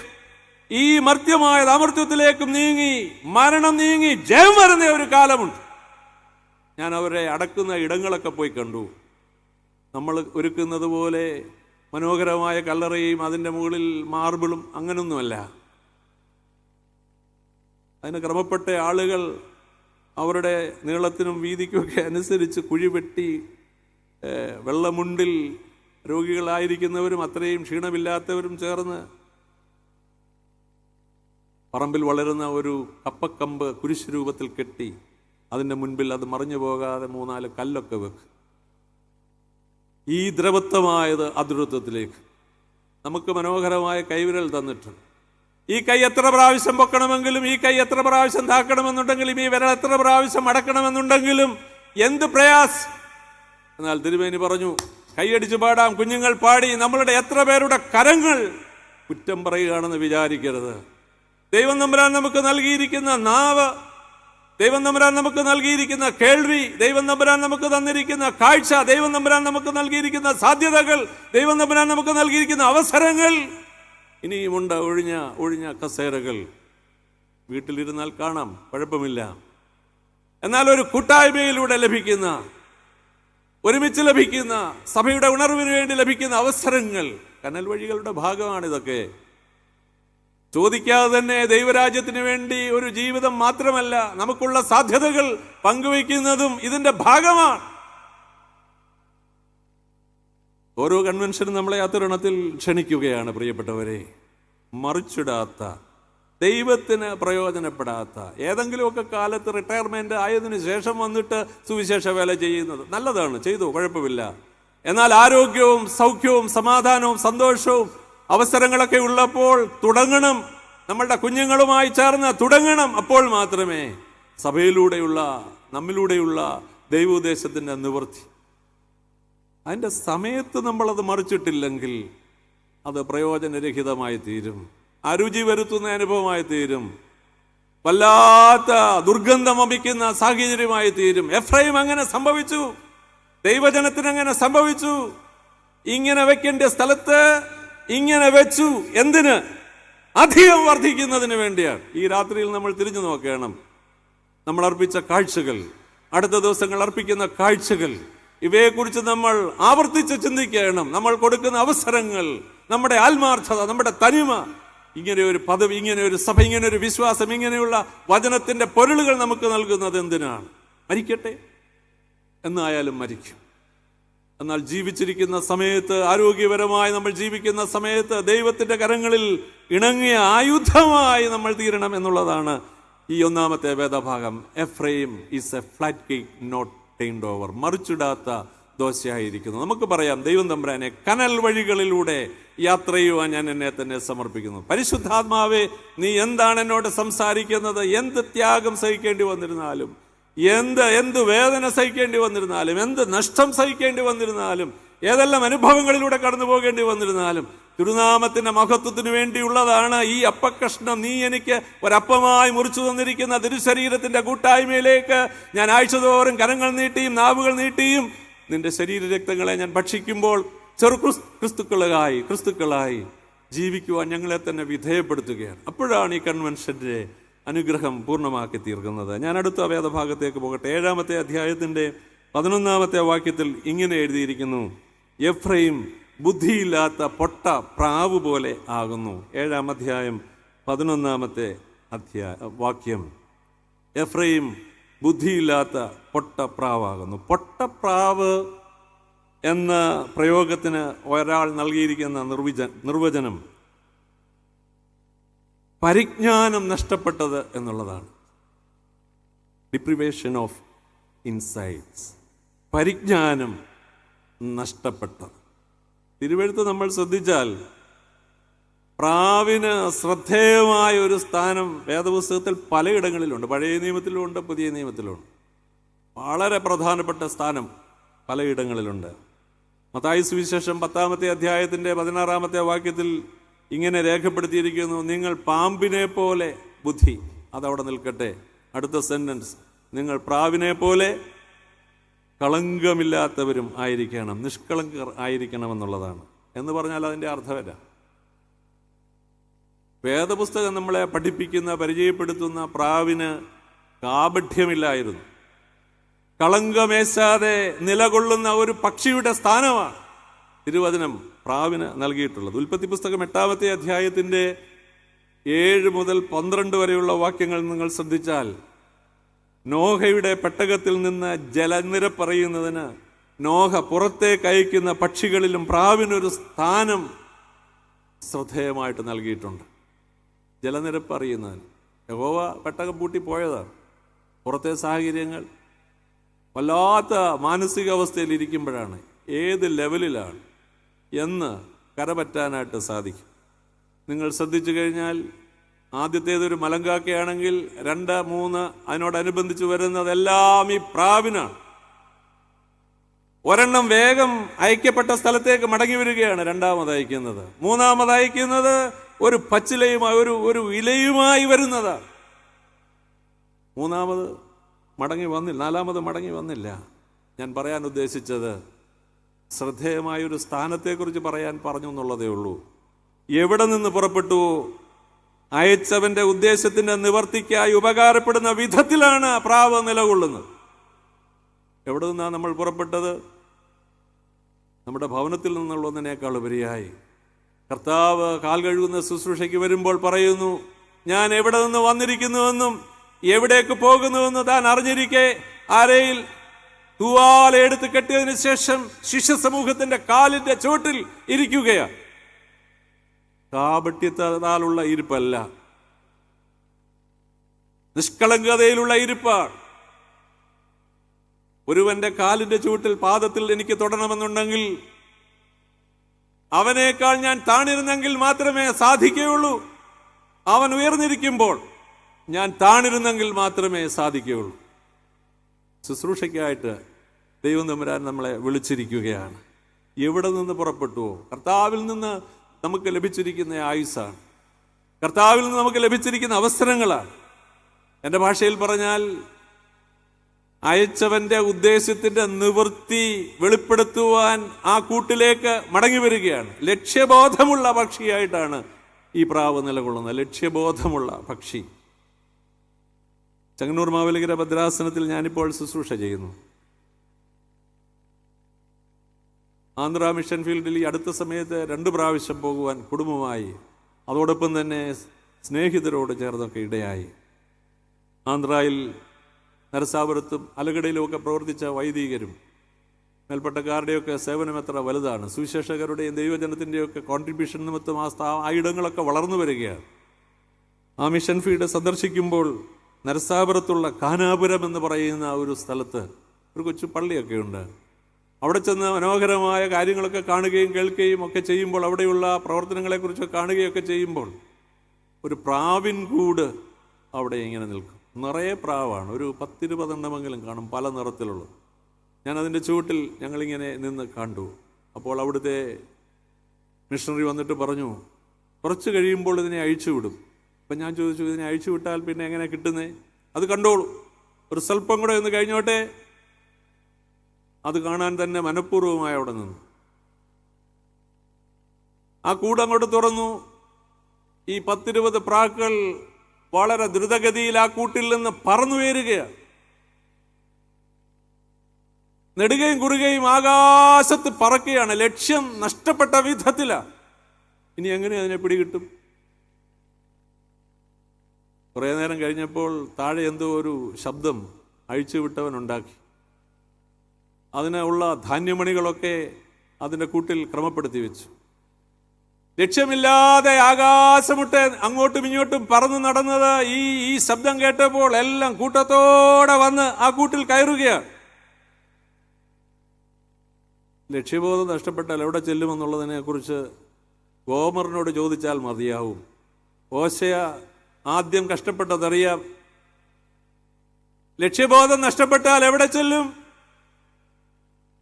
ഈ മർത്യമായത് അമർത്യത്തിലേക്കും നീങ്ങി മരണം നീങ്ങി ജയം വരുന്ന ഒരു കാലമുണ്ട്. ഞാൻ അവരെ അടക്കുന്ന ഇടങ്ങളൊക്കെ പോയി കണ്ടു. നമ്മൾ ഒരുക്കുന്നത് പോലെ മനോഹരമായ കല്ലറയും അതിൻ്റെ മുകളിൽ മാർബിളും അങ്ങനൊന്നുമല്ല. അതിന് ക്രമപ്പെട്ട ആളുകൾ അവരുടെ നീളത്തിനും വീതിക്കുമൊക്കെ അനുസരിച്ച് കുഴി വെട്ടി വെള്ളമുണ്ടിൽ രോഗികളായിരിക്കുന്നവരും അത്രയും ക്ഷീണമില്ലാത്തവരും ചേർന്ന് പറമ്പിൽ വളരുന്ന ഒരു കപ്പക്കമ്പ് കുരിശ് രൂപത്തിൽ കെട്ടി അതിൻ്റെ മുൻപിൽ അത് മറിഞ്ഞു പോകാതെ 3-4 കല്ലൊക്കെ വെക്കും. ഈ ദ്രവത്വമായത് അദ്രത്വത്തിലേക്ക് നമുക്ക് മനോഹരമായ കൈവിരൽ തന്നിട്ടുണ്ട്. ഈ കൈ എത്ര പ്രാവശ്യം പൊക്കണമെങ്കിലും, ഈ കൈ എത്ര പ്രാവശ്യം താക്കണമെന്നുണ്ടെങ്കിലും, ഈ വിരൽ എത്ര പ്രാവശ്യം അടക്കണമെന്നുണ്ടെങ്കിലും എന്ത് പ്രയാസം. എന്നാൽ തിരുമേനി പറഞ്ഞു, കൈയടിച്ച് പാടാം, കുഞ്ഞുങ്ങൾ പാടി. നമ്മളുടെ എത്ര പേരുടെ കരങ്ങൾ കുറ്റം പറയുകയാണെന്ന് വിചാരിക്കരുത്. ദൈവം തമ്പുരാൻ നമുക്ക് നൽകിയിരിക്കുന്ന നാവ്, ദൈവം തമ്പുരാൻ നമുക്ക് നൽകിയിരിക്കുന്ന കേൾവി, ദൈവം തമ്പുരാൻ നമുക്ക് തന്നിരിക്കുന്ന കാഴ്ച, ദൈവം തമ്പുരാൻ നമുക്ക് നൽകിയിരിക്കുന്ന സാധ്യതകൾ, ദൈവം തമ്പുരാൻ നമുക്ക് നൽകിയിരിക്കുന്ന അവസരങ്ങൾ ഇനിയുമുണ്ട്. ഒഴിഞ്ഞ കസേരകൾ വീട്ടിലിരുന്നാൽ കാണാം, കുഴപ്പമില്ല. എന്നാൽ ഒരു കൂട്ടായ്മയിലൂടെ ലഭിക്കുന്ന, ഒരുമിച്ച് ലഭിക്കുന്ന, സഭയുടെ ഉണർവിന് വേണ്ടി ലഭിക്കുന്ന അവസരങ്ങൾ, കനൽ വഴികളുടെ ഭാഗമാണിതൊക്കെ. ചോദിക്കാതെ തന്നെ ദൈവരാജ്യത്തിന് വേണ്ടി ഒരു ജീവിതം മാത്രമല്ല, നമുക്കുള്ള സാധ്യതകൾ പങ്കുവയ്ക്കുന്നതും ഇതിന്റെ ഭാഗമാണ്. ഓരോ കൺവെൻഷനും നമ്മളെ ആ തരുണത്തിൽ ക്ഷണിക്കുകയാണ് പ്രിയപ്പെട്ടവരെ. മറിച്ചിടാത്ത, ദൈവത്തിന് പ്രയോജനപ്പെടാത്ത, ഏതെങ്കിലുമൊക്കെ കാലത്ത് റിട്ടയർമെന്റ് ആയതിനു ശേഷം വന്നിട്ട് സുവിശേഷ വേല ചെയ്യുന്നത് നല്ലതാണ്, ചെയ്തു, കുഴപ്പമില്ല. എന്നാൽ ആരോഗ്യവും സൗഖ്യവും സമാധാനവും സന്തോഷവും അവസരങ്ങളൊക്കെ ഉള്ളപ്പോൾ തുടങ്ങണം, നമ്മളുടെ കുഞ്ഞുങ്ങളുമായി ചേർന്ന് തുടങ്ങണം. അപ്പോൾ മാത്രമേ സഭയിലൂടെയുള്ള, നമ്മിലൂടെയുള്ള ദൈവോദ്ദേശത്തിൻ്റെ നിവൃത്തി. അതിൻ്റെ സമയത്ത് നമ്മളത് മറിച്ചിട്ടില്ലെങ്കിൽ അത് പ്രയോജനരഹിതമായി തീരും, അരുചി വരുത്തുന്ന അനുഭവമായി തീരും, വല്ലാത്ത ദുർഗന്ധം വമിക്കുന്ന സാഹചര്യമായി തീരും. എഫ്രൈം അങ്ങനെ സംഭവിച്ചു, ദൈവജനത്തിന് അങ്ങനെ സംഭവിച്ചു. ഇങ്ങനെ വെക്കേണ്ട സ്ഥലത്ത് ഇങ്ങനെ വെച്ചു. എന്തിന്? അധികം വർദ്ധിക്കുന്നതിന് വേണ്ടിയാണ്. ഈ രാത്രിയിൽ നമ്മൾ തിരിഞ്ഞു നോക്കണം. നമ്മൾ അർപ്പിച്ച കാഴ്ചകൾ, അടുത്ത ദിവസങ്ങൾ അർപ്പിക്കുന്ന കാഴ്ചകൾ, ഇവയെക്കുറിച്ച് നമ്മൾ ആവർത്തിച്ച് ചിന്തിക്കണം. നമ്മൾ കൊടുക്കുന്ന അവസരങ്ങൾ, നമ്മുടെ ആത്മാർത്ഥത, നമ്മുടെ തനിമ, ഇങ്ങനെ ഒരു പദവി, ഇങ്ങനെ ഒരു സഭ, ഇങ്ങനെ ഒരു വിശ്വാസം, ഇങ്ങനെയുള്ള വചനത്തിന്റെ പൊരുളുകൾ നമുക്ക് നൽകുന്നത് എന്തിനാണ്? മരിക്കട്ടെ എന്നായാലും മരിക്കും. എന്നാൽ ജീവിച്ചിരിക്കുന്ന സമയത്ത്, ആരോഗ്യപരമായി നമ്മൾ ജീവിക്കുന്ന സമയത്ത് ദൈവത്തിന്റെ കരങ്ങളിൽ ഇണങ്ങിയ ആയുധമായി നമ്മൾ തീരണം എന്നുള്ളതാണ് ഈ 1ാമത്തെ വേദഭാഗം. Ephraim is a flat cake not turned over, മറിച്ചിടാത്ത ദോശയായിരിക്കുന്നു. നമുക്ക് പറയാം, ദൈവം തമ്പുരാനെ, കനൽ വഴികളിലൂടെ യാത്ര ചെയ്യുവാൻ ഞാൻ എന്നെ തന്നെ സമർപ്പിക്കുന്നു. പരിശുദ്ധാത്മാവേ, നീ എന്താണ് എന്നോട് സംസാരിക്കുന്നത്? എന്ത് ത്യാഗം സഹിക്കേണ്ടി വന്നിരുന്നാലും, എന്ത് വേദന സഹിക്കേണ്ടി വന്നിരുന്നാലും, എന്ത് നഷ്ടം സഹിക്കേണ്ടി വന്നിരുന്നാലും, ഏതെല്ലാം അനുഭവങ്ങളിലൂടെ കടന്നു പോകേണ്ടി വന്നിരുന്നാലും, തിരുനാമത്തിന്റെ മഹത്വത്തിന് വേണ്ടിയുള്ളതാണ് ഈ അപ്പക്കഷ്ണം. നീ എനിക്ക് ഒരപ്പമായി മുറിച്ചു തന്നിരിക്കുന്ന തിരുശരീരത്തിന്റെ കൂട്ടായ്മയിലേക്ക് ഞാൻ ആഴ്ചതോറും കരങ്ങൾ നീട്ടിയും നാവുകൾ നീട്ടിയും നിന്റെ ശരീരരക്തങ്ങളെ ഞാൻ ഭക്ഷിക്കുമ്പോൾ ക്രിസ്തുക്കളായി ജീവിക്കുവാൻ ഞങ്ങളെ തന്നെ വിധേയപ്പെടുത്തുകയാണ്. അപ്പോഴാണ് ഈ കൺവെൻഷന്റെ അനുഗ്രഹം പൂർണ്ണമാക്കി തീർക്കുന്നത്. ഞാൻ അടുത്ത വേദഭാഗത്തേക്ക് പോകട്ടെ. 7-ാമത്തെ അധ്യായത്തിന്റെ 11-ാമത്തെ വാക്യത്തിൽ ഇങ്ങനെ എഴുതിയിരിക്കുന്നു: എഫ്രൈം ബുദ്ധിയില്ലാത്ത പൊട്ട പ്രാവ് പോലെ ആകുന്നു. 7-ാം അധ്യായം 11-ാമത്തെ വാക്യം. എഫ്രൈം ബുദ്ധിയില്ലാത്ത പൊട്ടപ്രാവാകുന്നു. പൊട്ടപ്രാവ് എന്ന പ്രയോഗത്തിന് ഒരാൾ നൽകിയിരിക്കുന്ന നിർവചനം പരിജ്ഞാനം നഷ്ടപ്പെട്ടത് എന്നുള്ളതാണ്. ഡിപ്രിവേഷൻ ഓഫ് ഇൻസൈറ്റ്സ്, പരിജ്ഞാനം നഷ്ടപ്പെട്ടത്. തിരുവെഴുത്ത് നമ്മൾ ശ്രദ്ധിച്ചാൽ പ്രാവിന് ശ്രദ്ധേയമായ ഒരു സ്ഥാനം വേദപുസ്തകത്തിൽ പലയിടങ്ങളിലുണ്ട്. പഴയ നിയമത്തിലുമുണ്ട്, പുതിയ നിയമത്തിലുമുണ്ട്. വളരെ പ്രധാനപ്പെട്ട സ്ഥാനം പലയിടങ്ങളിലുണ്ട്. മത്തായി സുവിശേഷം 10-ാമത്തെ അധ്യായത്തിന്റെ 16-ാമത്തെ വാക്യത്തിൽ ഇങ്ങനെ രേഖപ്പെടുത്തിയിരിക്കുന്നു: നിങ്ങൾ പാമ്പിനെ പോലെ ബുദ്ധി. അതവിടെ നിൽക്കട്ടെ. അടുത്ത സെന്റൻസ്: നിങ്ങൾ പ്രാവിനെ പോലെ കളങ്കമില്ലാത്തവരും ആയിരിക്കണം, നിഷ്കളങ്കർ ആയിരിക്കണമെന്നുള്ളതാണ്. എന്ന് പറഞ്ഞാൽ അതിൻ്റെ അർത്ഥമല്ല. വേദപുസ്തകം നമ്മളെ പഠിപ്പിക്കുന്ന, പരിചയപ്പെടുത്തുന്ന പ്രാവിന് കാപഠ്യമില്ലായിരുന്നു. കളങ്കമേശാതെ നിലകൊള്ളുന്ന ഒരു പക്ഷിയുടെ സ്ഥാനമാണ് തിരുവചനം പ്രാവിന് നൽകിയിട്ടുള്ളത്. ഉൽപ്പത്തി പുസ്തകം 8-ാമത്തെ അധ്യായത്തിന്റെ 7 മുതൽ 12 വരെയുള്ള വാക്യങ്ങൾ നിങ്ങൾ ശ്രദ്ധിച്ചാൽ നോഹയുടെ പെട്ടകത്തിൽ നിന്ന് ജലനിരപ്പറിയുന്നതിന് നോഹ പുറത്തേക്ക് അയക്കുന്ന പക്ഷികളിലും പ്രാവിനൊരു സ്ഥാനം ശ്രദ്ധേയമായിട്ട് നൽകിയിട്ടുണ്ട്. ജലനിരപ്പ് അറിയുന്നതിന് യഹോവ പെട്ടകം പൂട്ടി പോയതാണ്. പുറത്തെ സാഹചര്യങ്ങൾ വല്ലാത്ത മാനസികാവസ്ഥയിൽ ഇരിക്കുമ്പോഴാണ് ഏത് ലെവലിലാണ് എന്ന് കരപറ്റാനായിട്ട് സാധിക്കും. നിങ്ങൾ ശ്രദ്ധിച്ചു കഴിഞ്ഞാൽ ആദ്യത്തേതൊരു മലങ്കാക്കയാണെങ്കിൽ 2, 3 അതിനോടനുബന്ധിച്ച് വരുന്നതെല്ലാം ഈ പ്രാവിനാണ്. ഒരെണ്ണം വേഗം അയക്കപ്പെട്ട സ്ഥലത്തേക്ക് മടങ്ങി വരികയാണ് രണ്ടാമത് അയക്കുന്നത്. മൂന്നാമത് അയക്കുന്നത് ഒരു പച്ചിലയുമായി, ഒരു ഇലയുമായി വരുന്നതാണ്. മൂന്നാമത് മടങ്ങി വന്നില്ല, നാലാമത് മടങ്ങി വന്നില്ല. ഞാൻ പറയാൻ ഉദ്ദേശിച്ചത് ശ്രദ്ധേയമായൊരു സ്ഥാനത്തെക്കുറിച്ച് പറയാൻ പറഞ്ഞു എന്നുള്ളതേ ഉള്ളൂ. എവിടെ നിന്ന് പുറപ്പെട്ടു? അയച്ചവന്റെ ഉദ്ദേശത്തിന്റെ നിവർത്തിക്കായി ഉപകാരപ്പെടുന്ന വിധത്തിലാണ് പ്രാവ് നിലകൊള്ളുന്നത്. എവിടെ നിന്നാണ് നമ്മൾ പുറപ്പെട്ടത്? നമ്മുടെ ഭവനത്തിൽ നിന്നുള്ളതിനേക്കാൾ ഉപരിയായി കർത്താവ് കാൽ കഴുകുന്ന ശുശ്രൂഷയ്ക്ക് വരുമ്പോൾ പറയുന്നു, ഞാൻ എവിടെ നിന്ന് വന്നിരിക്കുന്നുവെന്നും എവിടേക്ക് പോകുന്നുവെന്ന് താൻ അറിഞ്ഞിരിക്കെ ആരയിൽ തൂവാല എടുത്ത് കെട്ടിയതിനു ശേഷം ശിഷ്യ സമൂഹത്തിന്റെ കാലിന്റെ ചുവട്ടിൽ ഇരിക്കുകയാണ്. കാപട്യത്താലുള്ള ഇരിപ്പല്ല, നിഷ്കളങ്കതയിലുള്ള ഇരിപ്പാണ്. ഒരുവന്റെ കാലിന്റെ ചുവട്ടിൽ, പാദത്തിൽ എനിക്ക് തൊടണമെന്നുണ്ടെങ്കിൽ അവനേക്കാൾ ഞാൻ താണിരുന്നെങ്കിൽ മാത്രമേ സാധിക്കുകയുള്ളൂ. അവൻ ഉയർന്നിരിക്കുമ്പോൾ ഞാൻ താണിരുന്നെങ്കിൽ മാത്രമേ സാധിക്കുകയുള്ളൂ. ശുശ്രൂഷയ്ക്കായിട്ട് ദൈവം തമ്പുരാൻ നമ്മളെ വിളിച്ചിരിക്കുകയാണ്. എവിടെ നിന്ന് പുറപ്പെട്ടുവോ? കർത്താവിൽ നിന്ന് നമുക്ക് ലഭിച്ചിരിക്കുന്ന ആയുസ്സാണ്, കർത്താവിൽ നിന്ന് നമുക്ക് ലഭിച്ചിരിക്കുന്ന അവസരങ്ങളാണ്. എൻ്റെ ഭാഷയിൽ പറഞ്ഞാൽ അയച്ചവന്റെ ഉദ്ദേശത്തിന്റെ നിവൃത്തി വെളിപ്പെടുത്തുവാൻ ആ കൂട്ടിലേക്ക് മടങ്ങി വരികയാണ്. ലക്ഷ്യബോധമുള്ള പക്ഷിയായിട്ടാണ് ഈ പ്രാവ് നിലകൊള്ളുന്നത്. ലക്ഷ്യബോധമുള്ള പക്ഷി. ചെങ്ങന്നൂർ മാവേലിക്കര ഭദ്രാസനത്തിൽ ഞാനിപ്പോൾ ശുശ്രൂഷ ചെയ്യുന്നു. ആന്ധ്ര മിഷൻ ഫീൽഡിൽ ഈ അടുത്ത സമയത്ത് 2 പ്രാവശ്യം പോകുവാൻ കുടുംബമായി, അതോടൊപ്പം തന്നെ സ്നേഹിതരോട് ചേർന്നൊക്കെ ഇടയായി. ആന്ധ്രയിൽ നരസാപുരത്തും അലഗഡയിലുമൊക്കെ പ്രവർത്തിച്ച വൈദികരും മേൽപ്പട്ടക്കാരുടെയൊക്കെ സേവനം എത്ര വലുതാണ്. സുവിശേഷകരുടെയും ദൈവജനത്തിൻ്റെയൊക്കെ കോൺട്രിബ്യൂഷൻ നിമിത്തം ആ ഇടങ്ങളൊക്കെ വളർന്നു വരികയാണ്. ആ മിഷൻ ഫീൽഡ് സന്ദർശിക്കുമ്പോൾ നരസാപുരത്തുള്ള കാനാപുരം എന്ന് പറയുന്ന ഒരു സ്ഥലത്ത് ഒരു കൊച്ചു പള്ളിയൊക്കെ ഉണ്ട്. അവിടെ ചെന്ന് മനോഹരമായ കാര്യങ്ങളൊക്കെ കാണുകയും കേൾക്കുകയും ഒക്കെ ചെയ്യുമ്പോൾ, അവിടെയുള്ള പ്രവർത്തനങ്ങളെക്കുറിച്ചൊക്കെ കാണുകയൊക്കെ ചെയ്യുമ്പോൾ ഒരു പ്രാവിൻ കൂട് അവിടെ ഇങ്ങനെ നിൽക്കും. നിറയെ പ്രാവാണ്, ഒരു 10-20 എണ്ണമെങ്കിലും കാണും, പല നിറത്തിലുള്ളത്. ഞാനതിൻ്റെ ചുവട്ടിൽ ഞങ്ങളിങ്ങനെ നിന്ന് കണ്ടു. അപ്പോൾ അവിടുത്തെ മിഷണറി വന്നിട്ട് പറഞ്ഞു, കുറച്ച് കഴിയുമ്പോൾ ഇതിനെ അഴിച്ചു വിടും. അപ്പം ഞാൻ ചോദിച്ചു, ഇതിനെ അഴിച്ചു വിട്ടാൽ പിന്നെ എങ്ങനെ കിട്ടുന്നേ? അത് കണ്ടോളൂ, ഒരു സ്വല്പം കൂടെ ഒന്ന് കഴിഞ്ഞോട്ടെ. അത് കാണാൻ തന്നെ മനഃപൂർവ്വമായി അവിടെ നിന്നു. ആ കൂടങ്ങോട്ട് തുറന്നു. ഈ 10-20 പ്രാക്കൾ വളരെ ദ്രുതഗതിയിൽ ആ കൂട്ടിൽ നിന്ന് പറന്നുയരുകയാണ്. നെടുകയും കുറുകയും ആകാശത്ത് പറക്കുകയാണ്. ലക്ഷ്യം നഷ്ടപ്പെട്ട വിധത്തിലാണ്. ഇനി എങ്ങനെ അതിനെ പിടികിട്ടും? കുറേ നേരം കഴിഞ്ഞപ്പോൾ താഴെ എന്തോ ഒരു ശബ്ദം അഴിച്ചുവിട്ടവനുണ്ടാക്കി. അതിനുള്ള ധാന്യമണികളൊക്കെ അതിൻ്റെ കൂട്ടിൽ ക്രമപ്പെടുത്തി വെച്ചു. ലക്ഷ്യമില്ലാതെ ആകാശമുട്ട് അങ്ങോട്ടും ഇങ്ങോട്ടും പറന്നു നടന്നത് ഈ ശബ്ദം കേട്ടപ്പോൾ എല്ലാം കൂട്ടത്തോടെ വന്ന് ആ കൂട്ടിൽ കയറുകയാണ്. ലക്ഷ്യബോധം നഷ്ടപ്പെട്ടാൽ എവിടെ ചെല്ലുമെന്നുള്ളതിനെ കുറിച്ച് ഗോമറിനോട് ചോദിച്ചാൽ മതിയാവും. ഹോശേയ ആദ്യം കഷ്ടപ്പെട്ടതറിയാം. ലക്ഷ്യബോധം നഷ്ടപ്പെട്ടാൽ എവിടെ ചെല്ലും?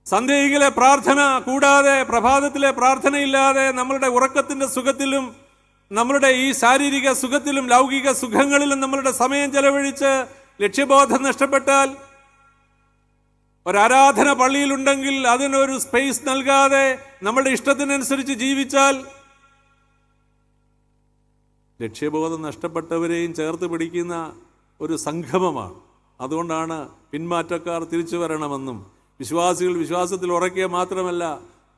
സന്ധ്യയിലെ പ്രാർത്ഥന കൂടാതെ, പ്രഭാതത്തിലെ പ്രാർത്ഥനയില്ലാതെ, നമ്മളുടെ ഉറക്കത്തിന്റെ സുഖത്തിലും നമ്മളുടെ ഈ ശാരീരിക സുഖത്തിലും ലൗകിക സുഖങ്ങളിലും നമ്മളുടെ സമയം ചെലവഴിച്ച് ലക്ഷ്യബോധം നഷ്ടപ്പെട്ടാൽ, ഒരാരാധന പള്ളിയിലുണ്ടെങ്കിൽ അതിനൊരു സ്പേസ് നൽകാതെ നമ്മളുടെ ഇഷ്ടത്തിനനുസരിച്ച് ജീവിച്ചാൽ, ലക്ഷ്യബോധം നഷ്ടപ്പെട്ടവരെയും ചേർത്ത് പിടിക്കുന്ന ഒരു സംഗമമാണ്. അതുകൊണ്ടാണ് പിന്മാറ്റക്കാർ തിരിച്ചു വരണമെന്നും വിശ്വാസികൾ വിശ്വാസത്തിൽ ഉറക്കുക മാത്രമല്ല,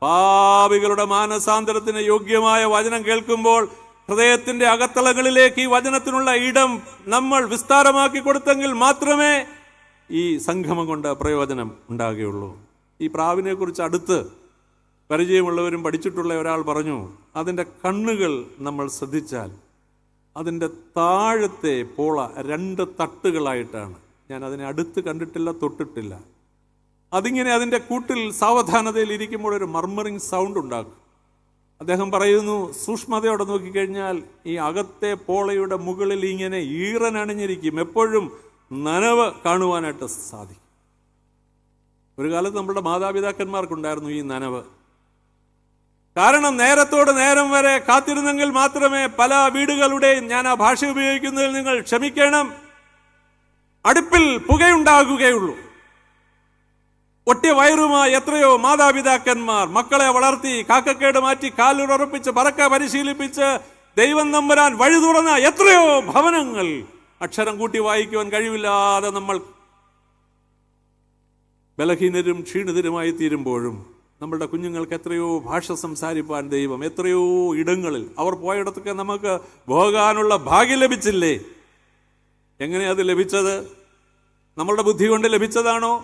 പാപികളുടെ മാനസാന്തരത്തിന് യോഗ്യമായ വചനം കേൾക്കുമ്പോൾ ഹൃദയത്തിന്റെ അകത്തളങ്ങളിലേക്ക് ഈ വചനത്തിനുള്ള ഇടം നമ്മൾ വിസ്താരമാക്കി കൊടുത്തെങ്കിൽ മാത്രമേ ഈ സംഗമം കൊണ്ട് പ്രയോജനം ഉണ്ടാകുകയുള്ളൂ. ഈ പ്രാവിനെ കുറിച്ച് അടുത്ത് പരിചയമുള്ളവരും പഠിച്ചിട്ടുള്ള ഒരാൾ പറഞ്ഞു, അതിൻ്റെ കണ്ണുകൾ നമ്മൾ ശ്രദ്ധിച്ചാൽ അതിൻ്റെ താഴത്തെ പോള 2 തട്ടുകളായിട്ടാണ്. ഞാൻ അതിനെ അടുത്ത് കണ്ടിട്ടില്ല, തൊട്ടിട്ടില്ല. അതിങ്ങനെ അതിൻ്റെ കൂട്ടിൽ സാവധാനതയിൽ ഇരിക്കുമ്പോൾ ഒരു മർമറിങ് സൗണ്ട് ഉണ്ടാക്കും. അദ്ദേഹം പറയുന്നു, സൂക്ഷ്മതയോടെ നോക്കിക്കഴിഞ്ഞാൽ ഈ അകത്തെ പോളയുടെ മുകളിൽ ഇങ്ങനെ ഈറനണിഞ്ഞിരിക്കും. എപ്പോഴും നനവ് കാണുവാനായിട്ട് സാധിക്കും. ഒരു കാലത്ത് നമ്മളുടെ മാതാപിതാക്കന്മാർക്കുണ്ടായിരുന്നു ഈ നനവ്. കാരണം നേരത്തോട് നേരം വരെ കാത്തിരുന്നെങ്കിൽ മാത്രമേ പല വീടുകളുടെയും, ഞാൻ ആ ഭാഷ ഉപയോഗിക്കുന്നതിൽ നിങ്ങൾ ക്ഷമിക്കണം, അടുപ്പിൽ പുകയുണ്ടാകുകയുള്ളൂ. ഒട്ടിയ വയറുമായി എത്രയോ മാതാപിതാക്കന്മാർ മക്കളെ വളർത്തി കാക്കക്കേട് മാറ്റി കാലുറപ്പിച്ച് പറക്ക പരിശീലിപ്പിച്ച് ദൈവം നമ്പുരാൻ വഴി തുറന്ന എത്രയോ ഭവനങ്ങൾ അക്ഷരം കൂട്ടി വായിക്കുവാൻ കഴിവില്ലാതെ നമ്മൾ ബലഹീനരും ക്ഷീണിതരുമായി തീരുമ്പോഴും നമ്മളുടെ കുഞ്ഞുങ്ങൾക്ക് എത്രയോ ഭാഷ സംസാരിപ്പാൻ ദൈവം എത്രയോ ഇടങ്ങളിൽ അവർ പോയിടത്തൊക്കെ നമുക്ക് പോകാനുള്ള ഭാഗ്യം ലഭിച്ചില്ലേ? എങ്ങനെ അത് ലഭിച്ചത്? നമ്മളുടെ ബുദ്ധി കൊണ്ട് ലഭിച്ചതാണോ?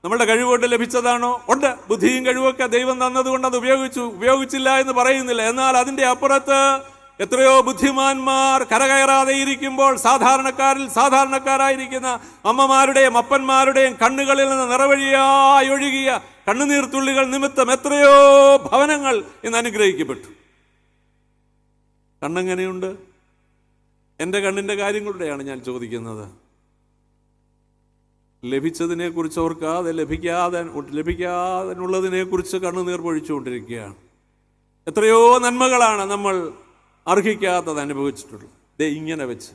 നമ്മളുടെ കഴിവുകൊണ്ട് ലഭിച്ചതാണോ? ഉണ്ട്, ബുദ്ധിയും കഴിവൊക്കെ ദൈവം തന്നതുകൊണ്ട് അത് ഉപയോഗിച്ചില്ല എന്ന് പറയുന്നില്ല. എന്നാൽ അതിൻ്റെ അപ്പുറത്ത് എത്രയോ ബുദ്ധിമാന്മാർ കരകയറാതെ ഇരിക്കുമ്പോൾ സാധാരണക്കാരായിരിക്കുന്ന അമ്മമാരുടെയും അപ്പന്മാരുടെയും കണ്ണുകളിൽ നിന്ന് നിറവഴിയായി ഒഴുകിയ കണ്ണുനീർത്തുള്ളികൾ നിമിത്തം എത്രയോ ഭവനങ്ങൾ ഇന്ന് അനുഗ്രഹിക്കപ്പെട്ടു. കണ്ണെങ്ങനെയുണ്ട്? എൻ്റെ കണ്ണിൻ്റെ കാര്യങ്ങളുടെയാണ് ഞാൻ ചോദിക്കുന്നത്. ലഭിച്ചതിനെ കുറിച്ച് ഓർക്കാതെ ലഭിക്കാതെയുള്ളതിനെ കുറിച്ച് കണ്ണുനീർ പൊഴിച്ചുകൊണ്ടിരിക്കുകയാണ്. എത്രയോ നന്മകളാണ് നമ്മൾ അർഹിക്കാത്തത് അനുഭവിച്ചിട്ടുള്ളത്. ഇങ്ങനെ വെച്ച്